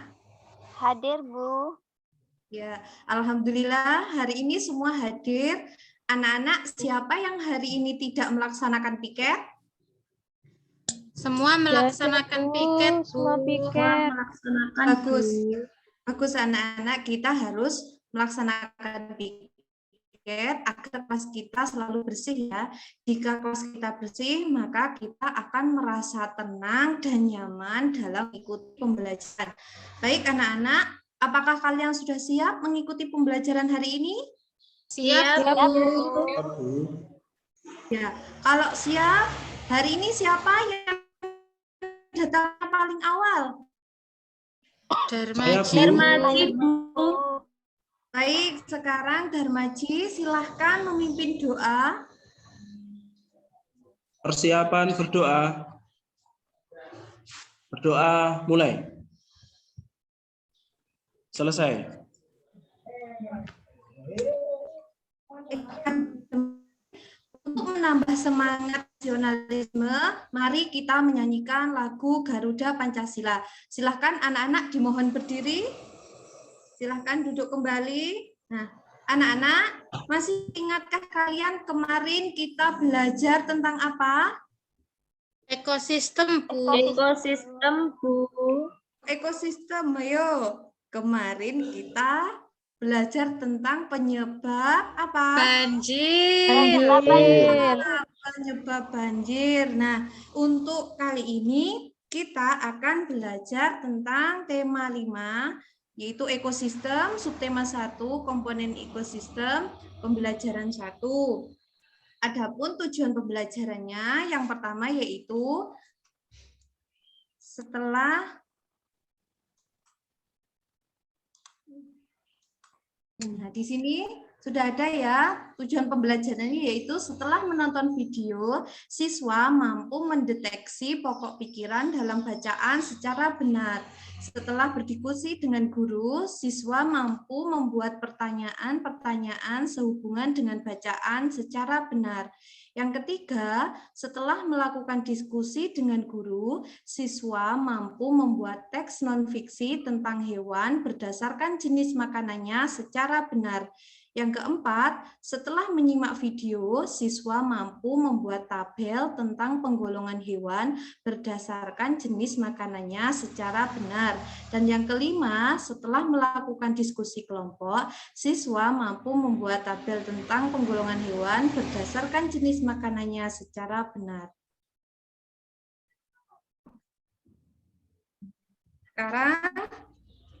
Hadir, Bu. Ya, alhamdulillah hari ini semua hadir. Anak-anak, siapa yang hari ini tidak melaksanakan piket? Semua melaksanakan piket, Bu. Semua piket. Melaksanakan Bagus. Bu. Bagus anak-anak, kita harus melaksanakan piket agar kelas kita selalu bersih ya. Jika kelas kita bersih, maka kita akan merasa tenang dan nyaman dalam mengikuti pembelajaran. Baik anak-anak, apakah kalian sudah siap mengikuti pembelajaran hari ini? Siap, Siap, Bu. Bu. Ya, kalau siap, hari ini siapa yang datang paling awal? Darmaji. Darmaji, Bu. Baik, sekarang Darmaji silahkan memimpin doa. Persiapan berdoa. Berdoa mulai. Selesai. Untuk menambah semangat nasionalisme, mari kita menyanyikan lagu Garuda Pancasila. Silahkan anak-anak dimohon berdiri. Silahkan duduk kembali. Nah, anak-anak, masih ingatkah kalian kemarin kita belajar tentang apa? Ekosistem, Bu. Ekosistem, Bu. Ekosistem, ayo. Kemarin kita belajar tentang penyebab apa? Banjir. Penyebab banjir. Nah, untuk kali ini kita akan belajar tentang tema 5, yaitu ekosistem, subtema 1, komponen ekosistem, pembelajaran 1. Adapun tujuan pembelajarannya yang pertama yaitu setelah Nah, di sini sudah ada ya tujuan pembelajarannya, yaitu setelah menonton video, siswa mampu mendeteksi pokok pikiran dalam bacaan secara benar. Setelah berdiskusi dengan guru, siswa mampu membuat pertanyaan-pertanyaan sehubungan dengan bacaan secara benar. Yang ketiga, setelah melakukan diskusi dengan guru, siswa mampu membuat teks non-fiksi tentang hewan berdasarkan jenis makanannya secara benar. Yang keempat, setelah menyimak video, siswa mampu membuat tabel tentang penggolongan hewan berdasarkan jenis makanannya secara benar. Dan yang kelima, setelah melakukan diskusi kelompok, siswa mampu membuat tabel tentang penggolongan hewan berdasarkan jenis makanannya secara benar. Sekarang,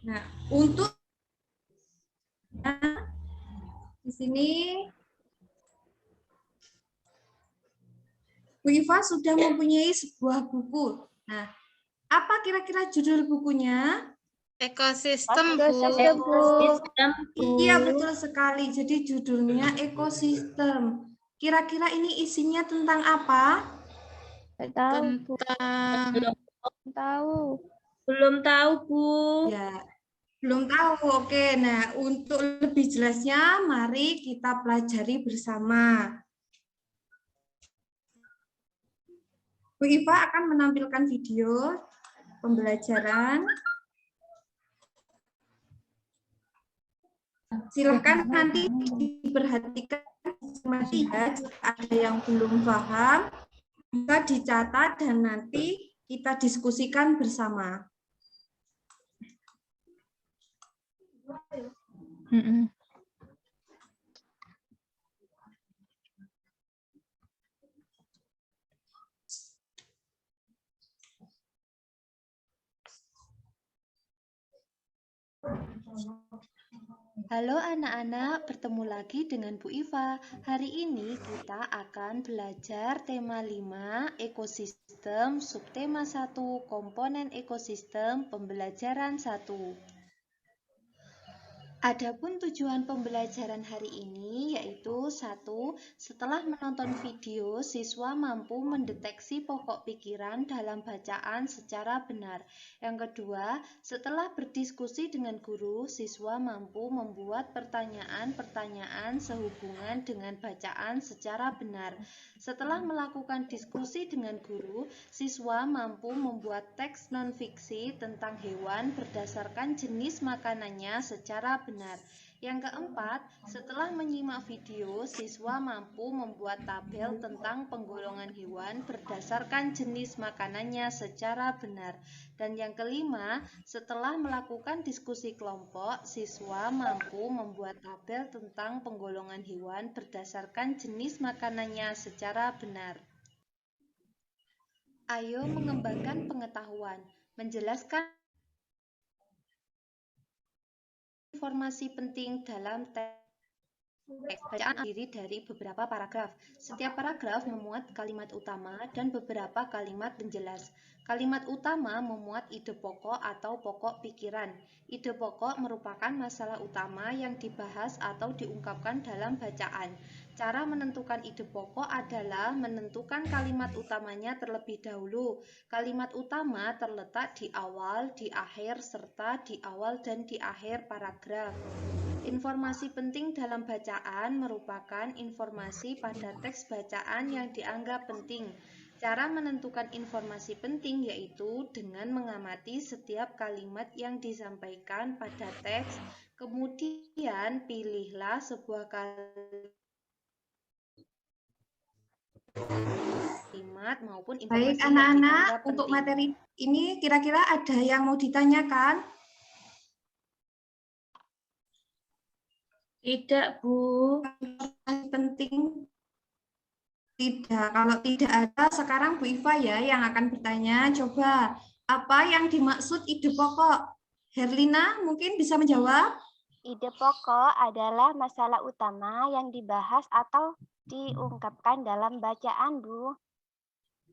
nah, untuk di sini Bu Iva sudah mempunyai sebuah buku. Nah, apa kira-kira judul bukunya? Ekosistem, Bu. Ekosistem, Bu. Iya, betul sekali. Jadi judulnya ekosistem. Kira-kira ini isinya tentang apa? Belum tahu, Bu. Ya, belum tahu. Oke, nah untuk lebih jelasnya, mari kita pelajari bersama. Bu Iva akan menampilkan video pembelajaran. Silakan nanti diperhatikan ya, jika ada yang belum paham, bisa dicatat dan nanti kita diskusikan bersama. Halo anak-anak, bertemu lagi dengan Bu Iva. Hari ini kita akan belajar tema 5, ekosistem, subtema 1, komponen ekosistem, pembelajaran 1. Adapun tujuan pembelajaran hari ini yaitu 1. Setelah menonton video, siswa mampu mendeteksi pokok pikiran dalam bacaan secara benar. Yang kedua, setelah berdiskusi dengan guru, siswa mampu membuat pertanyaan-pertanyaan sehubungan dengan bacaan secara benar. Setelah melakukan diskusi dengan guru, siswa mampu membuat teks non-fiksi tentang hewan berdasarkan jenis makanannya secara benar. Yang keempat, setelah menyimak video, siswa mampu membuat tabel tentang penggolongan hewan berdasarkan jenis makanannya secara benar. Dan yang kelima, setelah melakukan diskusi kelompok, siswa mampu membuat tabel tentang penggolongan hewan berdasarkan jenis makanannya secara benar. Ayo mengembangkan pengetahuan, menjelaskan informasi penting dalam teks bacaan terdiri dari beberapa paragraf. Setiap paragraf memuat kalimat utama dan beberapa kalimat penjelas. Kalimat utama memuat ide pokok atau pokok pikiran. Ide pokok merupakan masalah utama yang dibahas atau diungkapkan dalam bacaan. Cara menentukan ide pokok adalah menentukan kalimat utamanya terlebih dahulu. Kalimat utama terletak di awal, di akhir, serta di awal dan di akhir paragraf. Informasi penting dalam bacaan merupakan informasi pada teks bacaan yang dianggap penting. Cara menentukan informasi penting yaitu dengan mengamati setiap kalimat yang disampaikan pada teks, kemudian pilihlah sebuah kalimat maupun informasi. Baik anak-anak, untuk materi ini kira-kira ada yang mau ditanyakan? Tidak, Bu. Penting. Tidak, kalau tidak ada, sekarang Bu Iva ya yang akan bertanya. Coba, apa yang dimaksud ide pokok? Herlina mungkin bisa menjawab? Ide pokok adalah masalah utama yang dibahas atau diungkapkan dalam bacaan, Bu.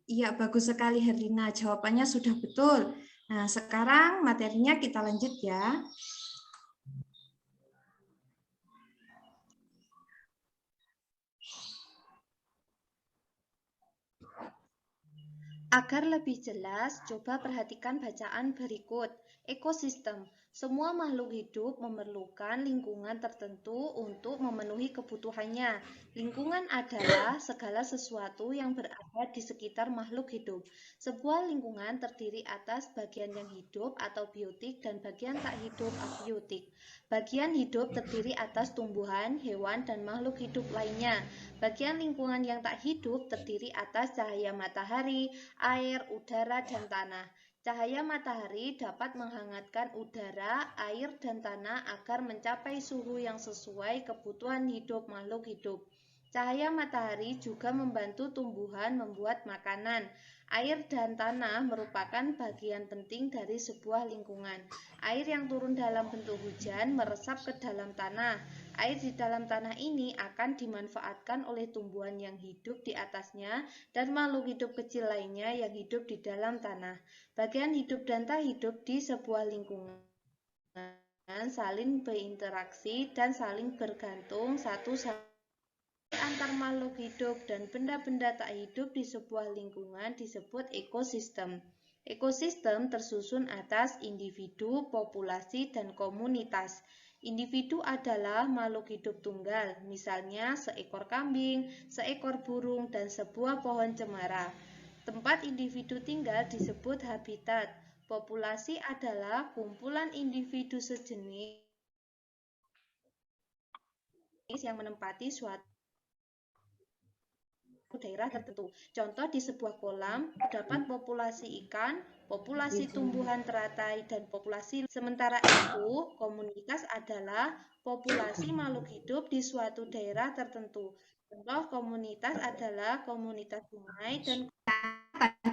Iya, bagus sekali Herlina. Jawabannya sudah betul. Nah, sekarang materinya kita lanjut ya. Agar lebih jelas, coba perhatikan bacaan berikut. Ekosistem. Semua makhluk hidup memerlukan lingkungan tertentu untuk memenuhi kebutuhannya. Lingkungan adalah segala sesuatu yang berada di sekitar makhluk hidup. Sebuah lingkungan terdiri atas bagian yang hidup atau biotik dan bagian tak hidup abiotik. Bagian hidup terdiri atas tumbuhan, hewan, dan makhluk hidup lainnya. Bagian lingkungan yang tak hidup terdiri atas cahaya matahari, air, udara, dan tanah. Cahaya matahari dapat menghangatkan udara, air, dan tanah agar mencapai suhu yang sesuai kebutuhan hidup makhluk hidup. Cahaya matahari juga membantu tumbuhan membuat makanan. Air dan tanah merupakan bagian penting dari sebuah lingkungan. Air yang turun dalam bentuk hujan meresap ke dalam tanah. Air di dalam tanah ini akan dimanfaatkan oleh tumbuhan yang hidup di atasnya dan makhluk hidup kecil lainnya yang hidup di dalam tanah. Bagian hidup dan tak hidup di sebuah lingkungan saling berinteraksi dan saling bergantung satu sama antar makhluk hidup dan benda-benda tak hidup di sebuah lingkungan disebut ekosistem. Ekosistem tersusun atas individu, populasi, dan komunitas. Individu adalah makhluk hidup tunggal, misalnya seekor kambing, seekor burung, dan sebuah pohon cemara. Tempat individu tinggal disebut habitat. Populasi adalah kumpulan individu sejenis yang menempati suatu daerah tertentu. Contoh, di sebuah kolam terdapat populasi ikan, populasi tumbuhan teratai, dan populasi. Sementara itu, komunitas adalah populasi makhluk hidup di suatu daerah tertentu. Contoh komunitas adalah komunitas sungai dan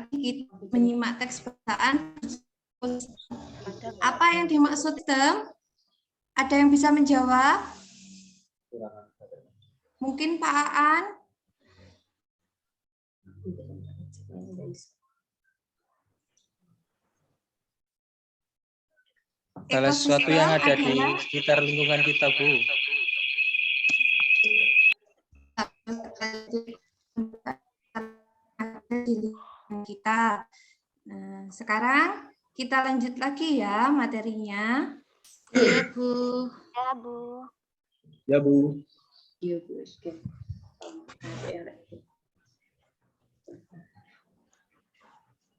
kita menyimak teks bacaan. Apa yang dimaksud sistem? Ada yang bisa menjawab? Mungkin Pak Aan? Segala sesuatu yang ada di sekitar lingkungan kita, Bu. Di lingkungan kita. Nah, sekarang kita lanjut lagi ya materinya. Ya, Bu. Ya, Bu. Ya, Bu.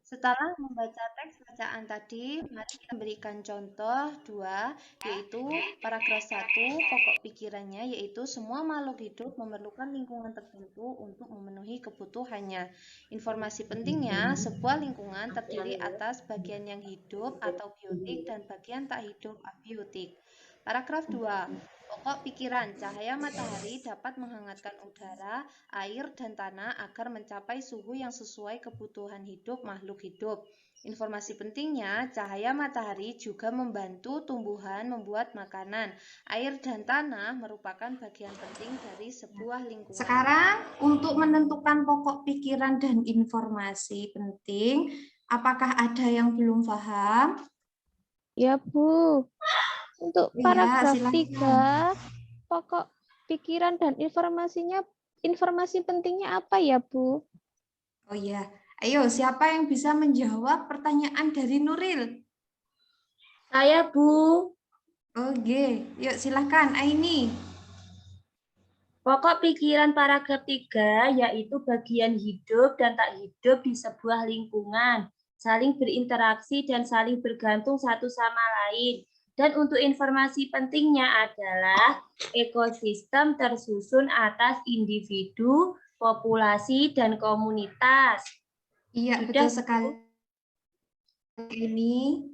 Setelah membaca teks bacaan tadi, mari kita berikan contoh 2, yaitu paragraf 1, pokok pikirannya yaitu semua makhluk hidup memerlukan lingkungan tertentu untuk memenuhi kebutuhannya. Informasi pentingnya, sebuah lingkungan terdiri atas bagian yang hidup atau biotik dan bagian tak hidup abiotik. Paragraf 2, pokok pikiran, cahaya matahari dapat menghangatkan udara, air, dan tanah agar mencapai suhu yang sesuai kebutuhan hidup makhluk hidup. Informasi pentingnya, cahaya matahari juga membantu tumbuhan membuat makanan. Air dan tanah merupakan bagian penting dari sebuah lingkungan. Sekarang, untuk menentukan pokok pikiran dan informasi penting, apakah ada yang belum paham? Ya, Bu. Untuk Iya, paragraf silakan. 3, pokok pikiran dan informasi pentingnya apa ya, Bu? Oh iya, ayo siapa yang bisa menjawab pertanyaan dari Nuril? Saya, Bu. Oke, yuk silakan Aini. Pokok pikiran paragraf 3 yaitu bagian hidup dan tak hidup di sebuah lingkungan, saling berinteraksi dan saling bergantung satu sama lain. Dan untuk informasi pentingnya adalah ekosistem tersusun atas individu, populasi, dan komunitas. Iya, betul sekali. Ini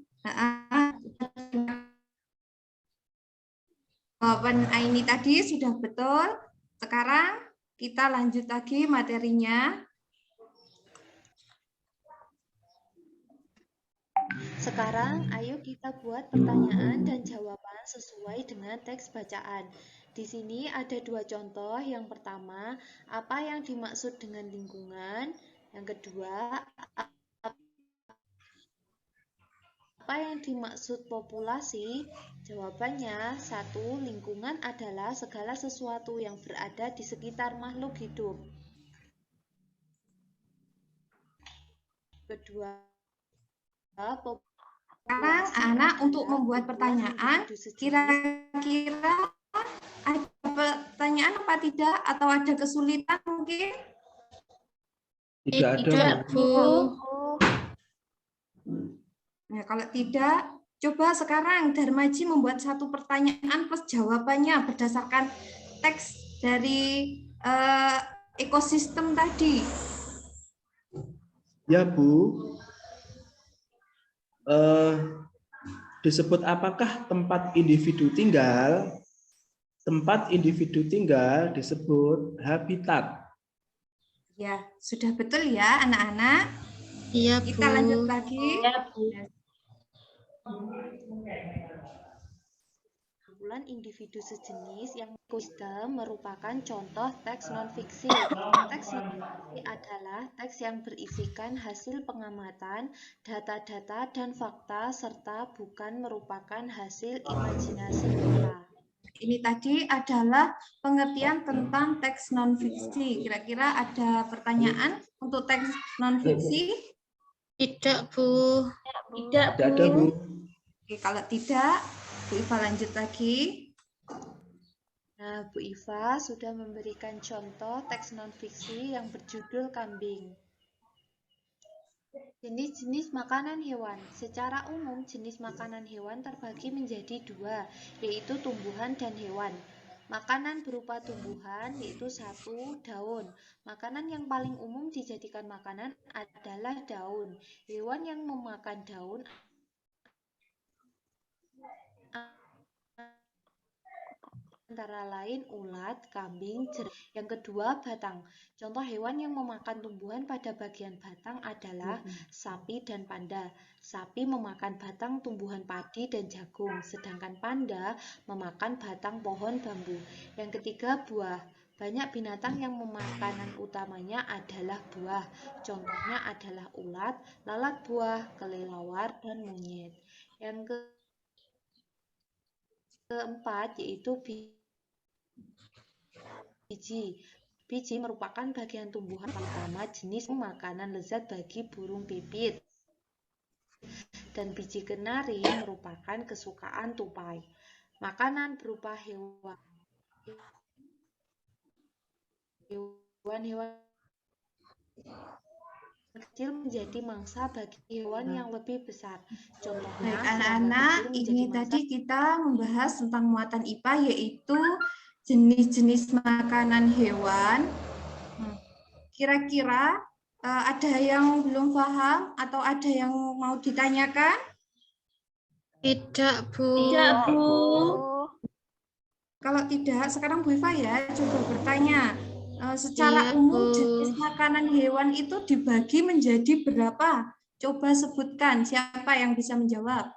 jawaban Aini tadi sudah betul. Sekarang kita lanjut lagi materinya. Sekarang, ayo kita buat pertanyaan dan jawaban sesuai dengan teks bacaan. Di sini ada 2 contoh. Yang pertama, apa yang dimaksud dengan lingkungan? Yang kedua, apa yang dimaksud populasi? Jawabannya, 1. Lingkungan adalah segala sesuatu yang berada di sekitar makhluk hidup. Kedua, sekarang anak untuk membuat pertanyaan, kira-kira ada pertanyaan apa tidak atau ada kesulitan mungkin? Tidak ada, Bu. Nah, kalau tidak, coba sekarang Darmaji membuat satu pertanyaan plus jawabannya berdasarkan teks dari ekosistem tadi. Ya, Bu. Disebut apakah tempat individu tinggal? Tempat individu tinggal disebut habitat. Ya, sudah betul ya anak-anak? Iya, Bu. Kita lanjut lagi. Ya, Bu. Kumpulan individu sejenis yang ekosistem merupakan contoh teks non-fiksi. Teks non-fiksi adalah teks yang berisikan hasil pengamatan, data-data, dan fakta, serta bukan merupakan hasil imajinasi kita. Ini tadi adalah pengertian tentang teks non-fiksi. Kira-kira ada pertanyaan untuk teks non-fiksi? Tidak, Bu. Tidak, Bu. Tidak ada, Bu. Oke, kalau tidak, Bu Iva lanjut lagi. Nah, Bu Iva sudah memberikan contoh teks non-fiksi yang berjudul kambing. Jenis-jenis makanan hewan. Secara umum, jenis makanan hewan terbagi menjadi 2, yaitu tumbuhan dan hewan. Makanan berupa tumbuhan yaitu 1, daun. Makanan yang paling umum dijadikan makanan adalah daun. Hewan yang memakan daun antara lain ulat, kambing, jerapah. Yang kedua, batang. Contoh hewan yang memakan tumbuhan pada bagian batang adalah sapi dan panda. Sapi memakan batang tumbuhan padi dan jagung, sedangkan panda memakan batang pohon bambu. Yang ketiga, buah. Banyak binatang yang makanan utamanya adalah buah. Contohnya adalah ulat, lalat buah, kelelawar, dan monyet. Yang keempat yaitu biji. Biji merupakan bagian tumbuhan utama jenis makanan lezat bagi burung pipit. Dan biji kenari merupakan kesukaan tupai. Makanan berupa hewan-hewan kecil menjadi mangsa bagi hewan yang lebih besar. Contohnya, Baik serangga anak-anak, kecil menjadi ini mangsa. tadi kita membahas tentang muatan IPA yaitu jenis-jenis makanan hewan. Kira-kira ada yang belum paham atau ada yang mau ditanyakan? Tidak, Bu. Tidak, Bu. Kalau tidak, sekarang Bu Iva ya coba bertanya. Secara Iya, umum Bu. jenis makanan hewan itu dibagi menjadi berapa? Coba sebutkan siapa yang bisa menjawab.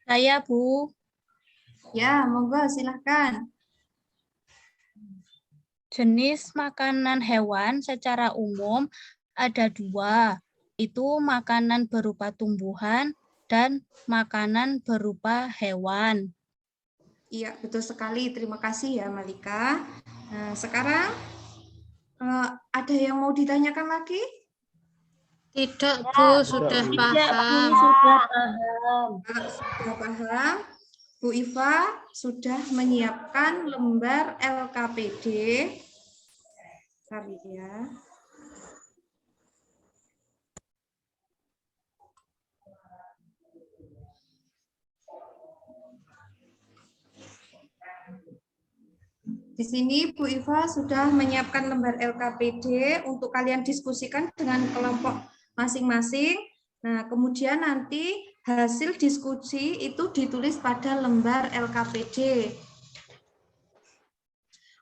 Saya, Bu. Ya, monggo silahkan. Jenis makanan hewan secara umum ada 2, itu makanan berupa tumbuhan dan makanan berupa hewan. Iya, betul sekali. Terima kasih ya, Malika. Nah, sekarang ada yang mau ditanyakan lagi? Tidak, Bu, sudah Tidak, Bu, paham. sudah paham. Sudah paham. Bu Iva sudah menyiapkan lembar LKPD. Bentar ya. Di sini Bu Iva sudah menyiapkan lembar LKPD untuk kalian diskusikan dengan kelompok masing-masing. Nah, kemudian nanti hasil diskusi itu ditulis pada lembar LKPD.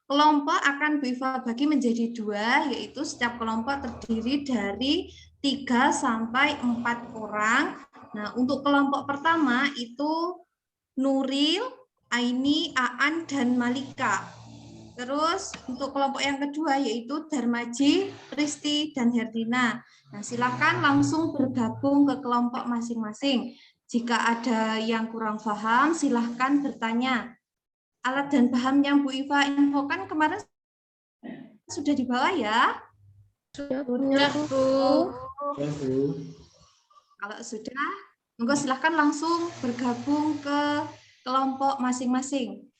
Kelompok akan Bu Iva bagi menjadi 2, yaitu setiap kelompok terdiri dari 3 sampai 4 orang. Nah, untuk kelompok pertama itu Nuril, Aini, Aan, dan Malika. Terus untuk kelompok yang kedua yaitu Darmaji, Risti, dan Herdina. Nah, silakan langsung bergabung ke kelompok masing-masing. Jika ada yang kurang paham, silahkan bertanya. Alat dan bahan yang Bu Iva infokan kemarin sudah dibawa ya? Sudah, Bu. Kalau sudah, monggo silahkan langsung bergabung ke kelompok masing-masing.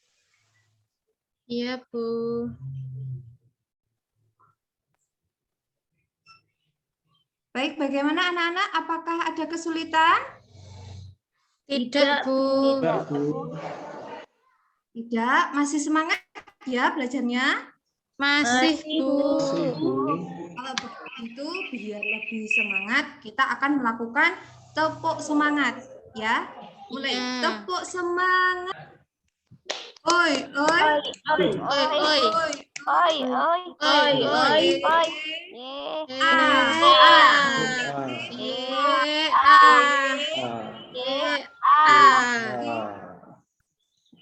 Iya, Bu. Baik, bagaimana anak-anak? Apakah ada kesulitan? Tidak, Bu. Tidak, masih semangat ya belajarnya? Masih, Bu. Kalau begitu, biar lebih semangat, kita akan melakukan tepuk semangat, ya. Mulai, tepuk semangat. Oi, oi. Oi, oi, oi, oi, oi, oi, oi, oi.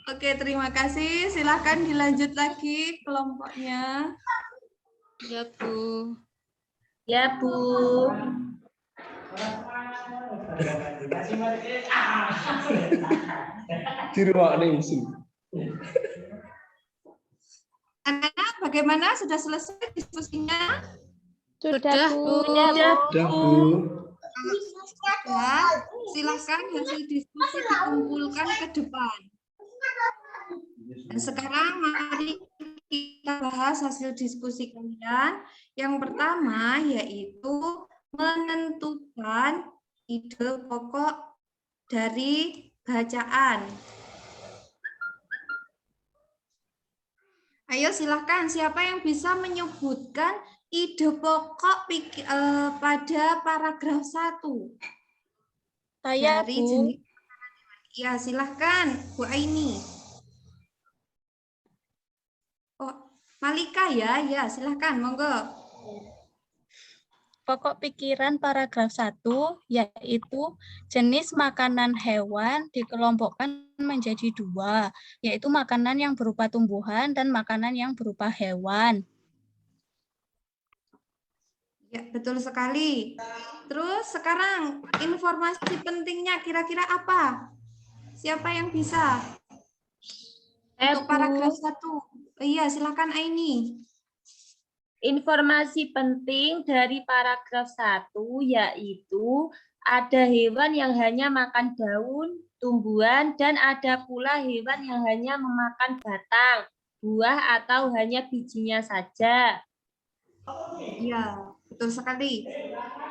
Oke, terima kasih. Silahkan dilanjut lagi kelompoknya. Ya, Bu. Ya, Bu. Di ruang musim. Anak-anak, bagaimana? Sudah selesai diskusinya? Sudah, Bu. Sudah, Bu. Sudah, silakan hasil diskusi dikumpulkan ke depan. Dan sekarang mari kita bahas hasil diskusi kalian. Yang pertama yaitu menentukan ide pokok dari bacaan. Ayo silakan, siapa yang bisa menyebutkan ide pokok pada paragraf 1? Saya, Dari Bu. jenis. Ya, silahkan Bu Aini. Oh, Malika ya, ya silahkan, monggo. Pokok pikiran paragraf 1 yaitu jenis makanan hewan dikelompokkan menjadi 2, yaitu makanan yang berupa tumbuhan dan makanan yang berupa hewan. Ya, betul sekali. Terus sekarang informasi pentingnya kira-kira apa? Siapa yang bisa? Untuk paragraf 1. Iya, silakan Aini. Informasi penting dari paragraf 1 yaitu ada hewan yang hanya makan daun, tumbuhan, dan ada pula hewan yang hanya memakan batang, buah, atau hanya bijinya saja. Iya, betul sekali.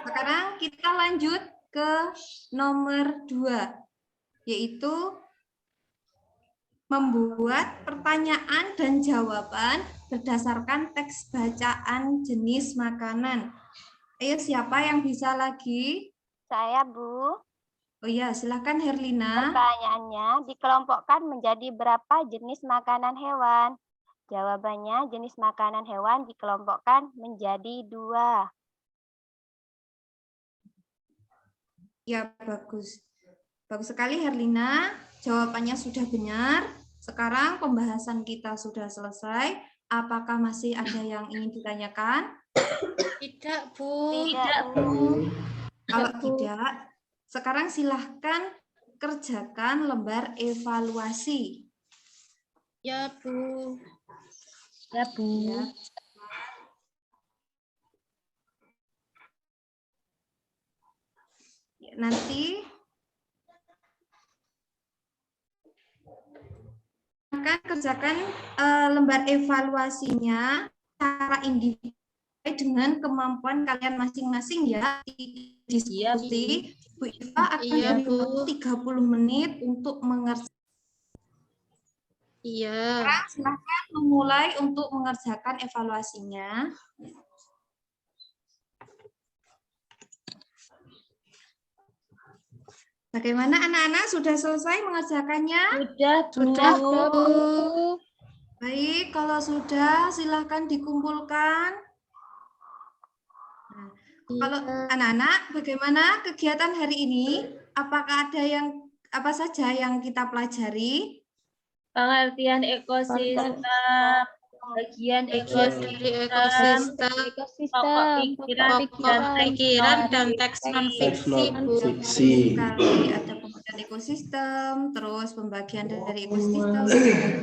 Sekarang kita lanjut ke nomor 2, yaitu membuat pertanyaan dan jawaban berdasarkan teks bacaan jenis makanan. Ayo, siapa yang bisa lagi? Saya, Bu. Oh iya, silakan Herlina. Pertanyaannya, dikelompokkan menjadi berapa jenis makanan hewan? Jawabannya, jenis makanan hewan dikelompokkan menjadi 2. Ya, bagus. Bagus sekali Herlina. Jawabannya sudah benar. Sekarang pembahasan kita sudah selesai. Apakah masih ada yang ingin ditanyakan? Tidak, Bu. Tidak, Bu. Kalau tidak, sekarang silahkan kerjakan lembar evaluasi. Ya, Bu. Ya, Bu. Ya. Nanti akan kerjakan lembar evaluasinya secara individu dengan kemampuan kalian masing-masing ya. Diskusi Bu Iva akan beri waktu 30 menit untuk mengerjakan. Iya. Sekarang silakan memulai untuk mengerjakan evaluasinya. Bagaimana anak-anak, sudah selesai mengerjakannya? Sudah, Bu. Baik, kalau sudah silahkan dikumpulkan. Nah, kalau anak-anak, bagaimana kegiatan hari ini? Apakah ada yang apa saja yang kita pelajari? Pengertian ekosistem, bagian ekosistem, pokok pikiran dan teks non-fiksi, Bu. Sekali ada pembagian ekosistem, terus pembagian dari ekosistem,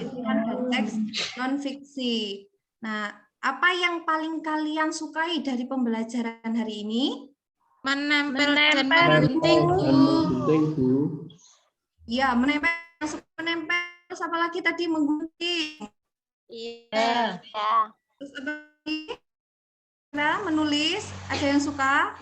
pikiran dan teks non-fiksi. Nah, apa yang paling kalian sukai dari pembelajaran hari ini? Menempel dan menggunting, Bu. Ya, menempel, terus apa lagi tadi menggunting? Iya. Terus apa lagi? Nah, menulis, ada yang suka?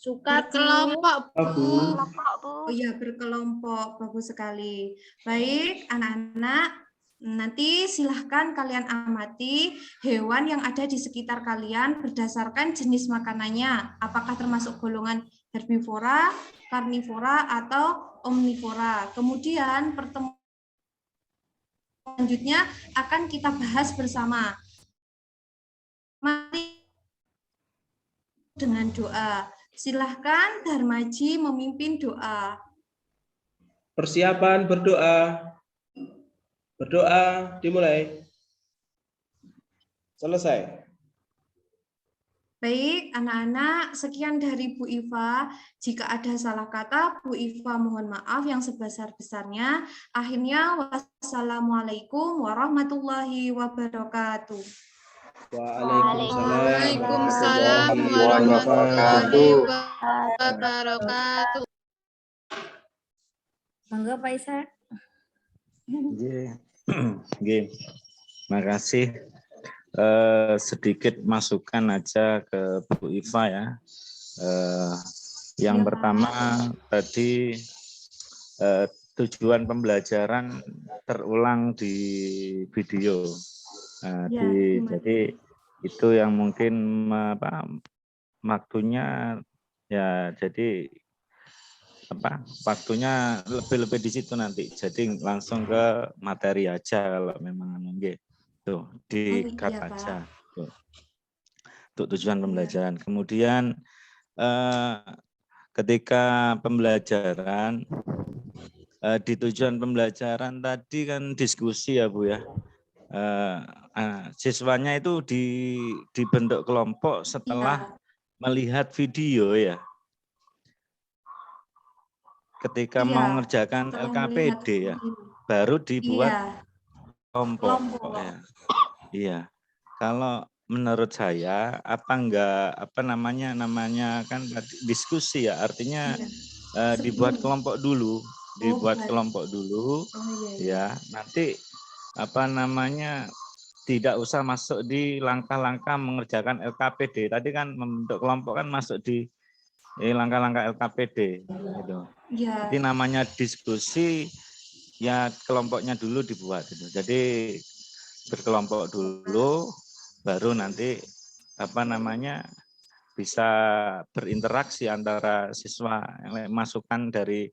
Berkelompok, Bu. Oh iya, berkelompok. Bagus sekali. Baik, anak-anak, nanti silahkan kalian amati hewan yang ada di sekitar kalian berdasarkan jenis makanannya. Apakah termasuk golongan herbivora, karnivora, atau omnivora. Kemudian pertemuan selanjutnya akan kita bahas bersama. Mari dengan doa. Silahkan Darmaji memimpin doa. Persiapan berdoa. Berdoa dimulai. Selesai. Baik, anak-anak, sekian dari Bu Iva. Jika ada salah kata, Bu Iva mohon maaf yang sebesar-besarnya. Akhirnya, wassalamualaikum warahmatullahi wabarakatuh. Waalaikumsalam warahmatullahi wabarakatuh. Monggo Pak Isa. Nggih. Makasih. Sedikit masukan aja ke Bu Iva ya. Yang pertama tadi tujuan pembelajaran terulang di video. Jadi itu yang mungkin waktunya ya, jadi waktunya lebih di situ nanti. Jadi langsung ke materi aja kalau memang nggih. Tuh, di-cut aja. Tuh. Untuk tujuan pembelajaran. Kemudian ketika pembelajaran di tujuan pembelajaran tadi kan diskusi ya Bu ya. Siswanya itu dibentuk kelompok setelah melihat video ya. Ketika mau mengerjakan LKPD ya, baru dibuat kelompok ya. Iya. Kalau menurut saya namanya kan diskusi ya, artinya dibuat kelompok dulu, ya. Nanti tidak usah masuk di langkah-langkah mengerjakan LKPD. Tadi kan membentuk kelompok kan masuk di langkah-langkah LKPD gitu. Ya. Jadi namanya diskusi ya kelompoknya dulu dibuat gitu. Jadi berkelompok dulu baru nanti bisa berinteraksi antara siswa, masukan dari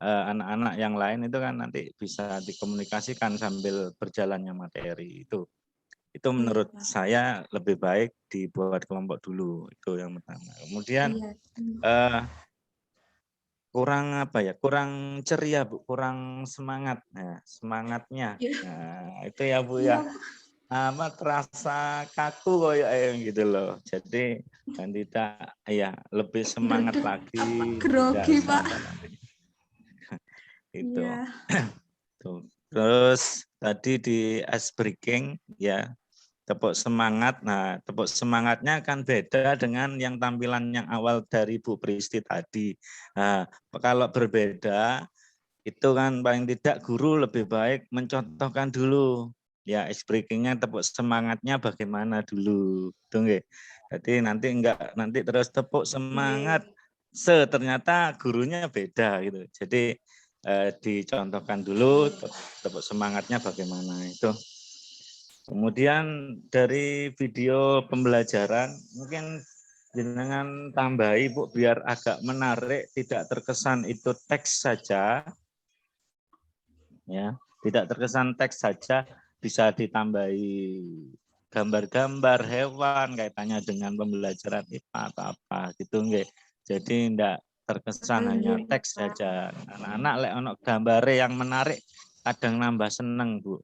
anak-anak yang lain itu kan nanti bisa dikomunikasikan sambil berjalannya materi itu. Itu menurut saya lebih baik dibuat kelompok dulu, itu yang pertama. Kemudian kurang ceria Bu, kurang semangat. Nah, semangatnya. Nah, itu ya Bu ya. Terasa kaku kayak gitu loh. Jadi dan tidak lebih semangat lagi. Grogi Pak. Itu. Terus tadi di ice breaking ya, tepuk semangat. Nah, tepuk semangatnya kan beda dengan yang tampilan yang awal dari Bu Pristi tadi. Nah, kalau berbeda itu kan paling tidak guru lebih baik mencontohkan dulu. Ya, ice breaking-nya tepuk semangatnya bagaimana dulu. Tuh, jadi nanti terus tepuk semangat. Ternyata gurunya beda gitu. Jadi dicontohkan dulu tepuk semangatnya bagaimana itu. Kemudian dari video pembelajaran mungkin jenengan tambahi Bu biar agak menarik, tidak terkesan itu teks saja. Ya, tidak terkesan teks saja, bisa ditambahi gambar-gambar hewan kaitannya dengan pembelajaran IPA atau apa gitu nggih. Jadi tidak terkesan hanya teks saja. Anak-anak lek ono gambare yang menarik kadang nambah seneng Bu.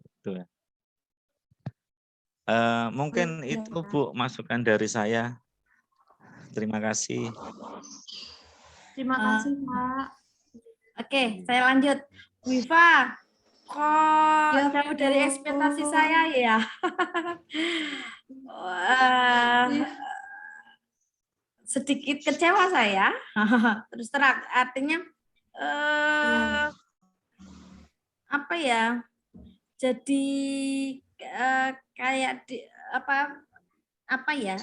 Mungkin itu Bu masukan dari saya. Terima kasih. Terima kasih Pak. Oke, saya lanjut. Wifa, kok jauh dari ekspektasi saya ya? Sedikit kecewa saya. Terus terang, artinya apa ya? Jadi kayak apa ya?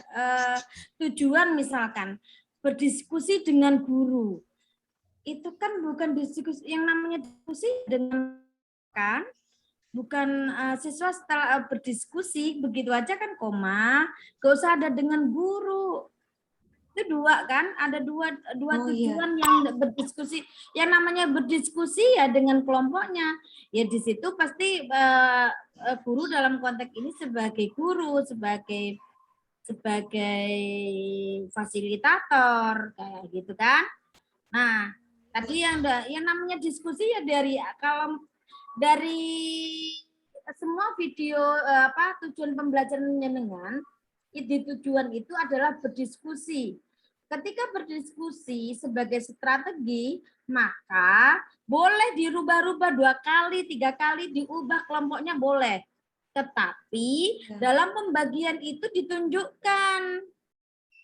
Tujuan misalkan berdiskusi dengan guru. Itu kan bukan diskusi, yang namanya diskusi dengan kan bukan siswa setelah berdiskusi begitu aja kan koma, gak usah ada dengan guru. Itu dua kan, ada dua tujuan yang berdiskusi. Yang namanya berdiskusi ya dengan kelompoknya. Ya di situ pasti guru dalam konteks ini sebagai guru, sebagai fasilitator kayak gitu kan. Nah, tadi yang namanya diskusi ya dari semua video tujuan pembelajaran jenengan, tujuan itu adalah berdiskusi. Ketika berdiskusi sebagai strategi, maka boleh dirubah-rubah 2 kali, 3 kali diubah kelompoknya boleh. Tetapi dalam pembagian itu ditunjukkan.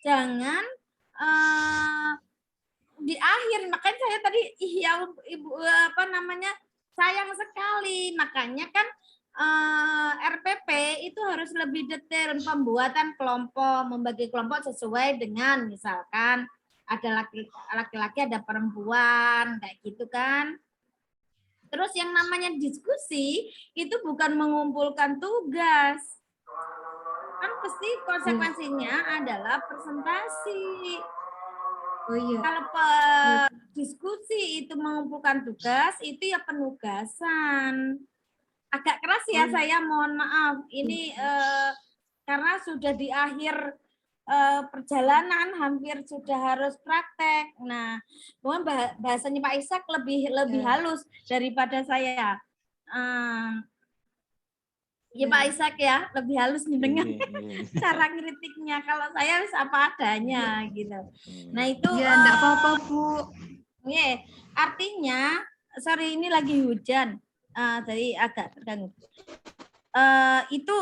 Jangan di akhir, makanya saya tadi Ibu sayang sekali, makanya kan RPP itu harus lebih detail pembuatan kelompok, membagi kelompok sesuai dengan misalkan ada laki-laki ada perempuan kayak gitu kan. Terus yang namanya diskusi itu bukan mengumpulkan tugas, kan pasti konsekuensinya adalah presentasi. Kalau diskusi itu mengumpulkan tugas, itu ya penugasan. Agak keras ya saya, mohon maaf. Ini karena sudah di akhir perjalanan, hampir sudah harus praktek. Nah, mohon bahasanya Pak Ishak lebih halus daripada saya. Ya Pak Ishak ya, lebih halus nih dengan cara kritiknya. Kalau saya harus apa adanya gitu. Nah itu enggak apa-apa Bu. Artinya, sorry ini lagi hujan, jadi agak terganggu. Itu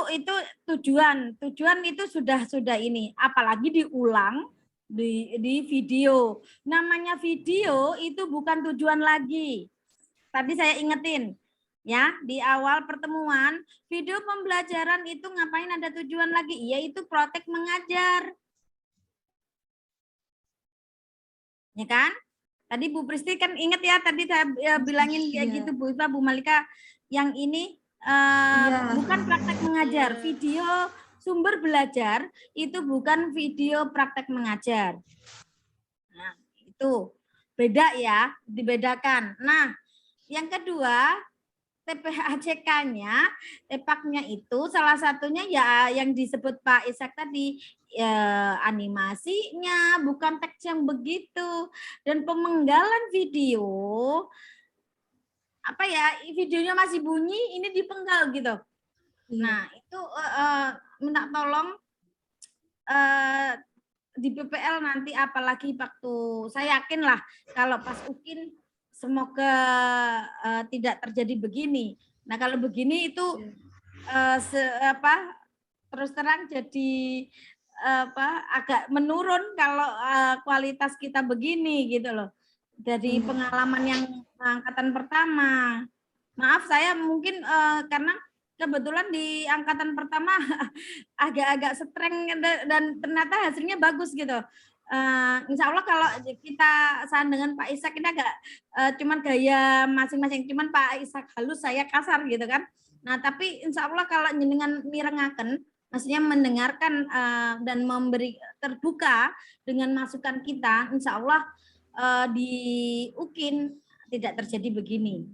tujuan itu sudah ini, apalagi diulang di video. Namanya video itu bukan tujuan lagi. Tadi saya ingetin. ya di awal pertemuan, video pembelajaran itu ngapain ada tujuan lagi, yaitu praktek mengajar. Ya kan? Tadi Bu Pristi kan ingat ya, tadi saya bilangin ya gitu Bu Ipa, Bu Malika, yang ini bukan praktek mengajar, video sumber belajar itu bukan video praktek mengajar. Nah, itu beda ya, dibedakan. Nah, yang kedua, TPHCK-nya, TEPAK-nya itu salah satunya ya yang disebut Pak Ishak tadi, animasinya, bukan teks yang begitu. Dan pemenggalan video, apa ya, videonya masih bunyi, ini dipenggal gitu. Nah, itu minta tolong di PPL nanti, apalagi waktu, saya yakin lah kalau pas UKIN semoga tidak terjadi begini. Nah, kalau begini itu terus terang jadi agak menurun kalau kualitas kita begini gitu loh. Dari pengalaman yang angkatan pertama. Maaf, saya mungkin karena kebetulan di angkatan pertama agak-agak streng dan ternyata hasilnya bagus gitu. Insya Allah kalau kita saran dengan Pak Ishak ini agak cuman gaya masing-masing, cuman Pak Ishak halus, saya kasar gitu kan. Nah, tapi insya Allah kalau jenengan mirengaken, maksudnya mendengarkan dan memberi terbuka dengan masukan kita, insya Allah di UKIN tidak terjadi begini.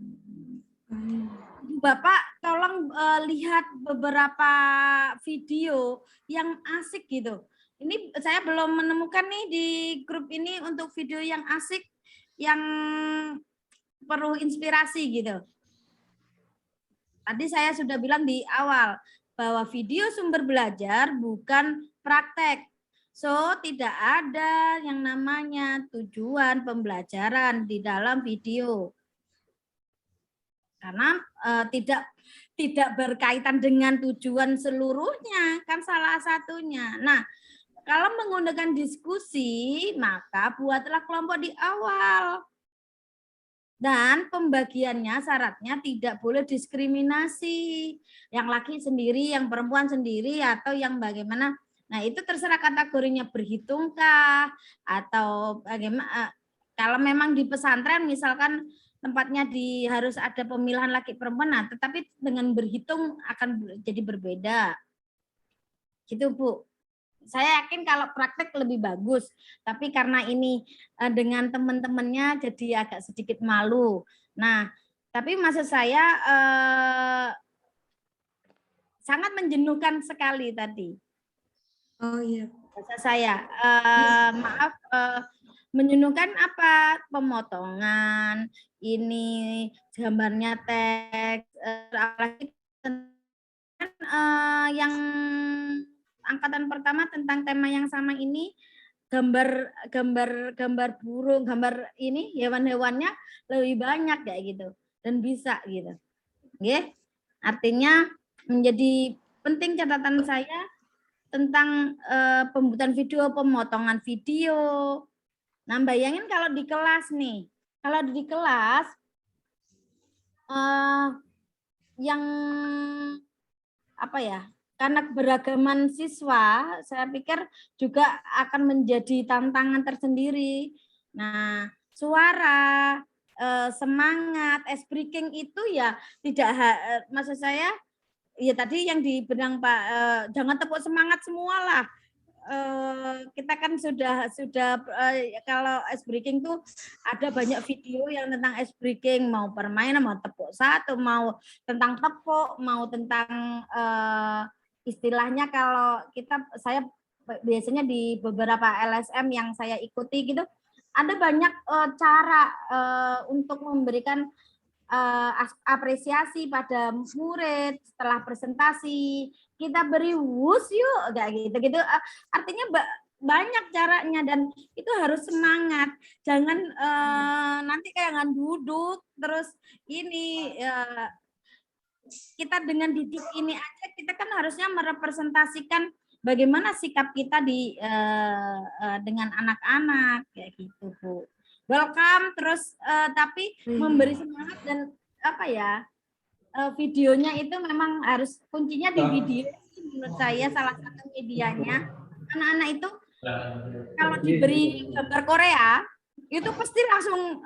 Bapak tolong lihat beberapa video yang asik gitu. Ini saya belum menemukan nih di grup ini untuk video yang asik, yang perlu inspirasi gitu. Tadi saya sudah bilang di awal bahwa video sumber belajar bukan praktek. So, tidak ada yang namanya tujuan pembelajaran di dalam video. Karena tidak berkaitan dengan tujuan seluruhnya, kan salah satunya. Nah, kalau menggunakan diskusi, maka buatlah kelompok di awal. Dan pembagiannya syaratnya tidak boleh diskriminasi. Yang laki sendiri, yang perempuan sendiri, atau yang bagaimana. Nah, itu terserah kategorinya, berhitungkah, atau bagaimana. Kalau memang di pesantren misalkan tempatnya harus ada pemilihan laki perempuan, nah, tetapi dengan berhitung akan jadi berbeda. Gitu Bu. Saya yakin kalau praktek lebih bagus, tapi karena ini dengan teman-temannya jadi agak sedikit malu. Nah, tapi maksud saya sangat menjenuhkan sekali tadi. Oh iya. Bahasa saya, maaf, menjenuhkan apa? Pemotongan, ini gambarnya teks, apalagi yang angkatan pertama tentang tema yang sama ini, gambar burung, gambar ini hewan-hewannya lebih banyak kayak gitu dan bisa gitu. Oke. Artinya menjadi penting catatan saya tentang pembuatan video, pemotongan video. Nah, bayangin kalau di kelas nih. Kalau di kelas yang apa ya? Karena keberagaman siswa, saya pikir juga akan menjadi tantangan tersendiri. Nah, suara, semangat, ice breaking itu ya tidak, maksud saya, ya tadi yang dibilang Pak, jangan tepuk semangat semua lah. Kita kan sudah kalau ice breaking tuh ada banyak video yang tentang ice breaking, mau permainan, mau tepuk satu, mau tentang tepuk, mau tentang istilahnya kalau saya biasanya di beberapa LSM yang saya ikuti gitu, ada banyak cara untuk memberikan apresiasi pada murid setelah presentasi. Kita beri wus yuk, kayak gitu. Artinya banyak caranya dan itu harus semangat. Jangan nanti kayak duduk terus ini. Kita dengan didik ini aja, kita kan harusnya merepresentasikan bagaimana sikap kita dengan anak-anak kayak gitu Bu. Welcome terus tapi memberi semangat dan apa ya, videonya itu memang harus kuncinya di video sih menurut saya, salah satu medianya. Anak-anak itu kalau diberi gambar Korea itu pasti langsung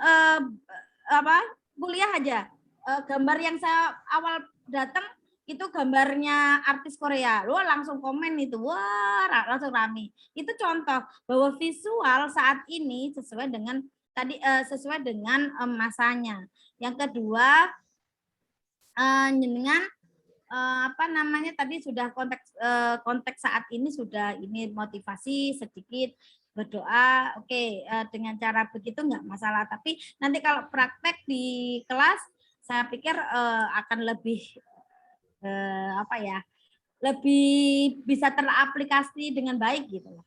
kuliah aja. Gambar yang saya awal datang itu gambarnya artis Korea, lo langsung komen itu, wah langsung rame. Itu contoh bahwa visual saat ini sesuai dengan sesuai dengan masanya. Yang kedua, dengan tadi sudah konteks saat ini sudah ini motivasi sedikit berdoa, oke, dengan cara begitu nggak masalah. Tapi nanti kalau praktek di kelas, saya pikir akan lebih lebih bisa teraplikasi dengan baik gitu loh.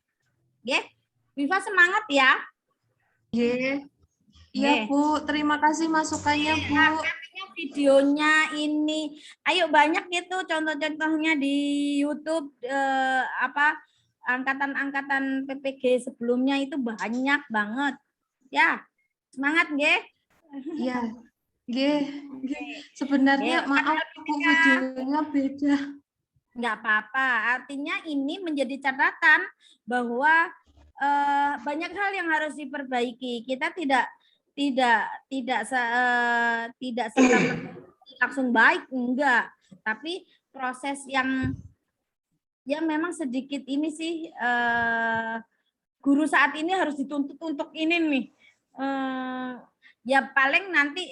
Oke, Viva semangat ya. Iya Bu, terima kasih masukannya Bu. Videonya ini, ayo banyak gitu contoh-contohnya di YouTube angkatan-angkatan PPG sebelumnya itu banyak banget. Ya, semangat nggih. Iya. Nggih. Sebenarnya maaf Bu, videonya beda. Enggak apa-apa. Artinya ini menjadi catatan bahwa banyak hal yang harus diperbaiki. Kita tidak langsung baik, enggak. Tapi proses yang memang sedikit ini sih guru saat ini harus dituntut untuk ini nih. Ya paling nanti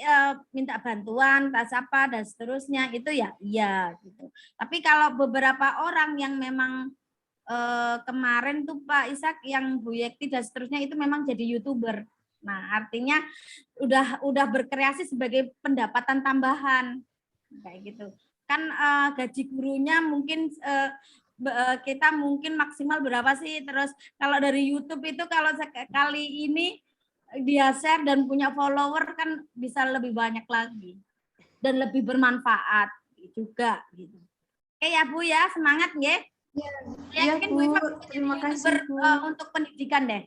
minta bantuan, tas apa dan seterusnya itu ya iya gitu. Tapi kalau beberapa orang yang memang kemarin tuh Pak Ishak yang Bu Yekti dan seterusnya itu memang jadi YouTuber. Nah, artinya udah berkreasi sebagai pendapatan tambahan kayak gitu. Kan gaji gurunya mungkin kita mungkin maksimal berapa sih? Terus kalau dari YouTube itu kalau sekali ini dia share dan punya follower kan bisa lebih banyak lagi dan lebih bermanfaat juga gitu. Oke ya Bu ya, semangat nggih. Iya Bu, terima kasih Bu. Untuk pendidikan deh.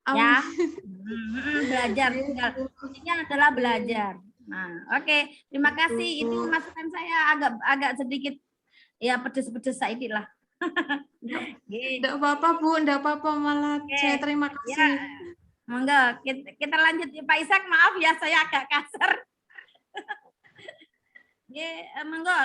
Ya. Belajar, kuncinya adalah belajar. Nah, oke, terima kasih. Ini masukan saya agak sedikit ya pedes-pedes sedikit lah. Enggak apa-apa Bu, enggak apa-apa, malah saya terima kasih. Ya. Monggo, kita lanjut Pak Ishak, maaf ya saya agak kasar. Monggo.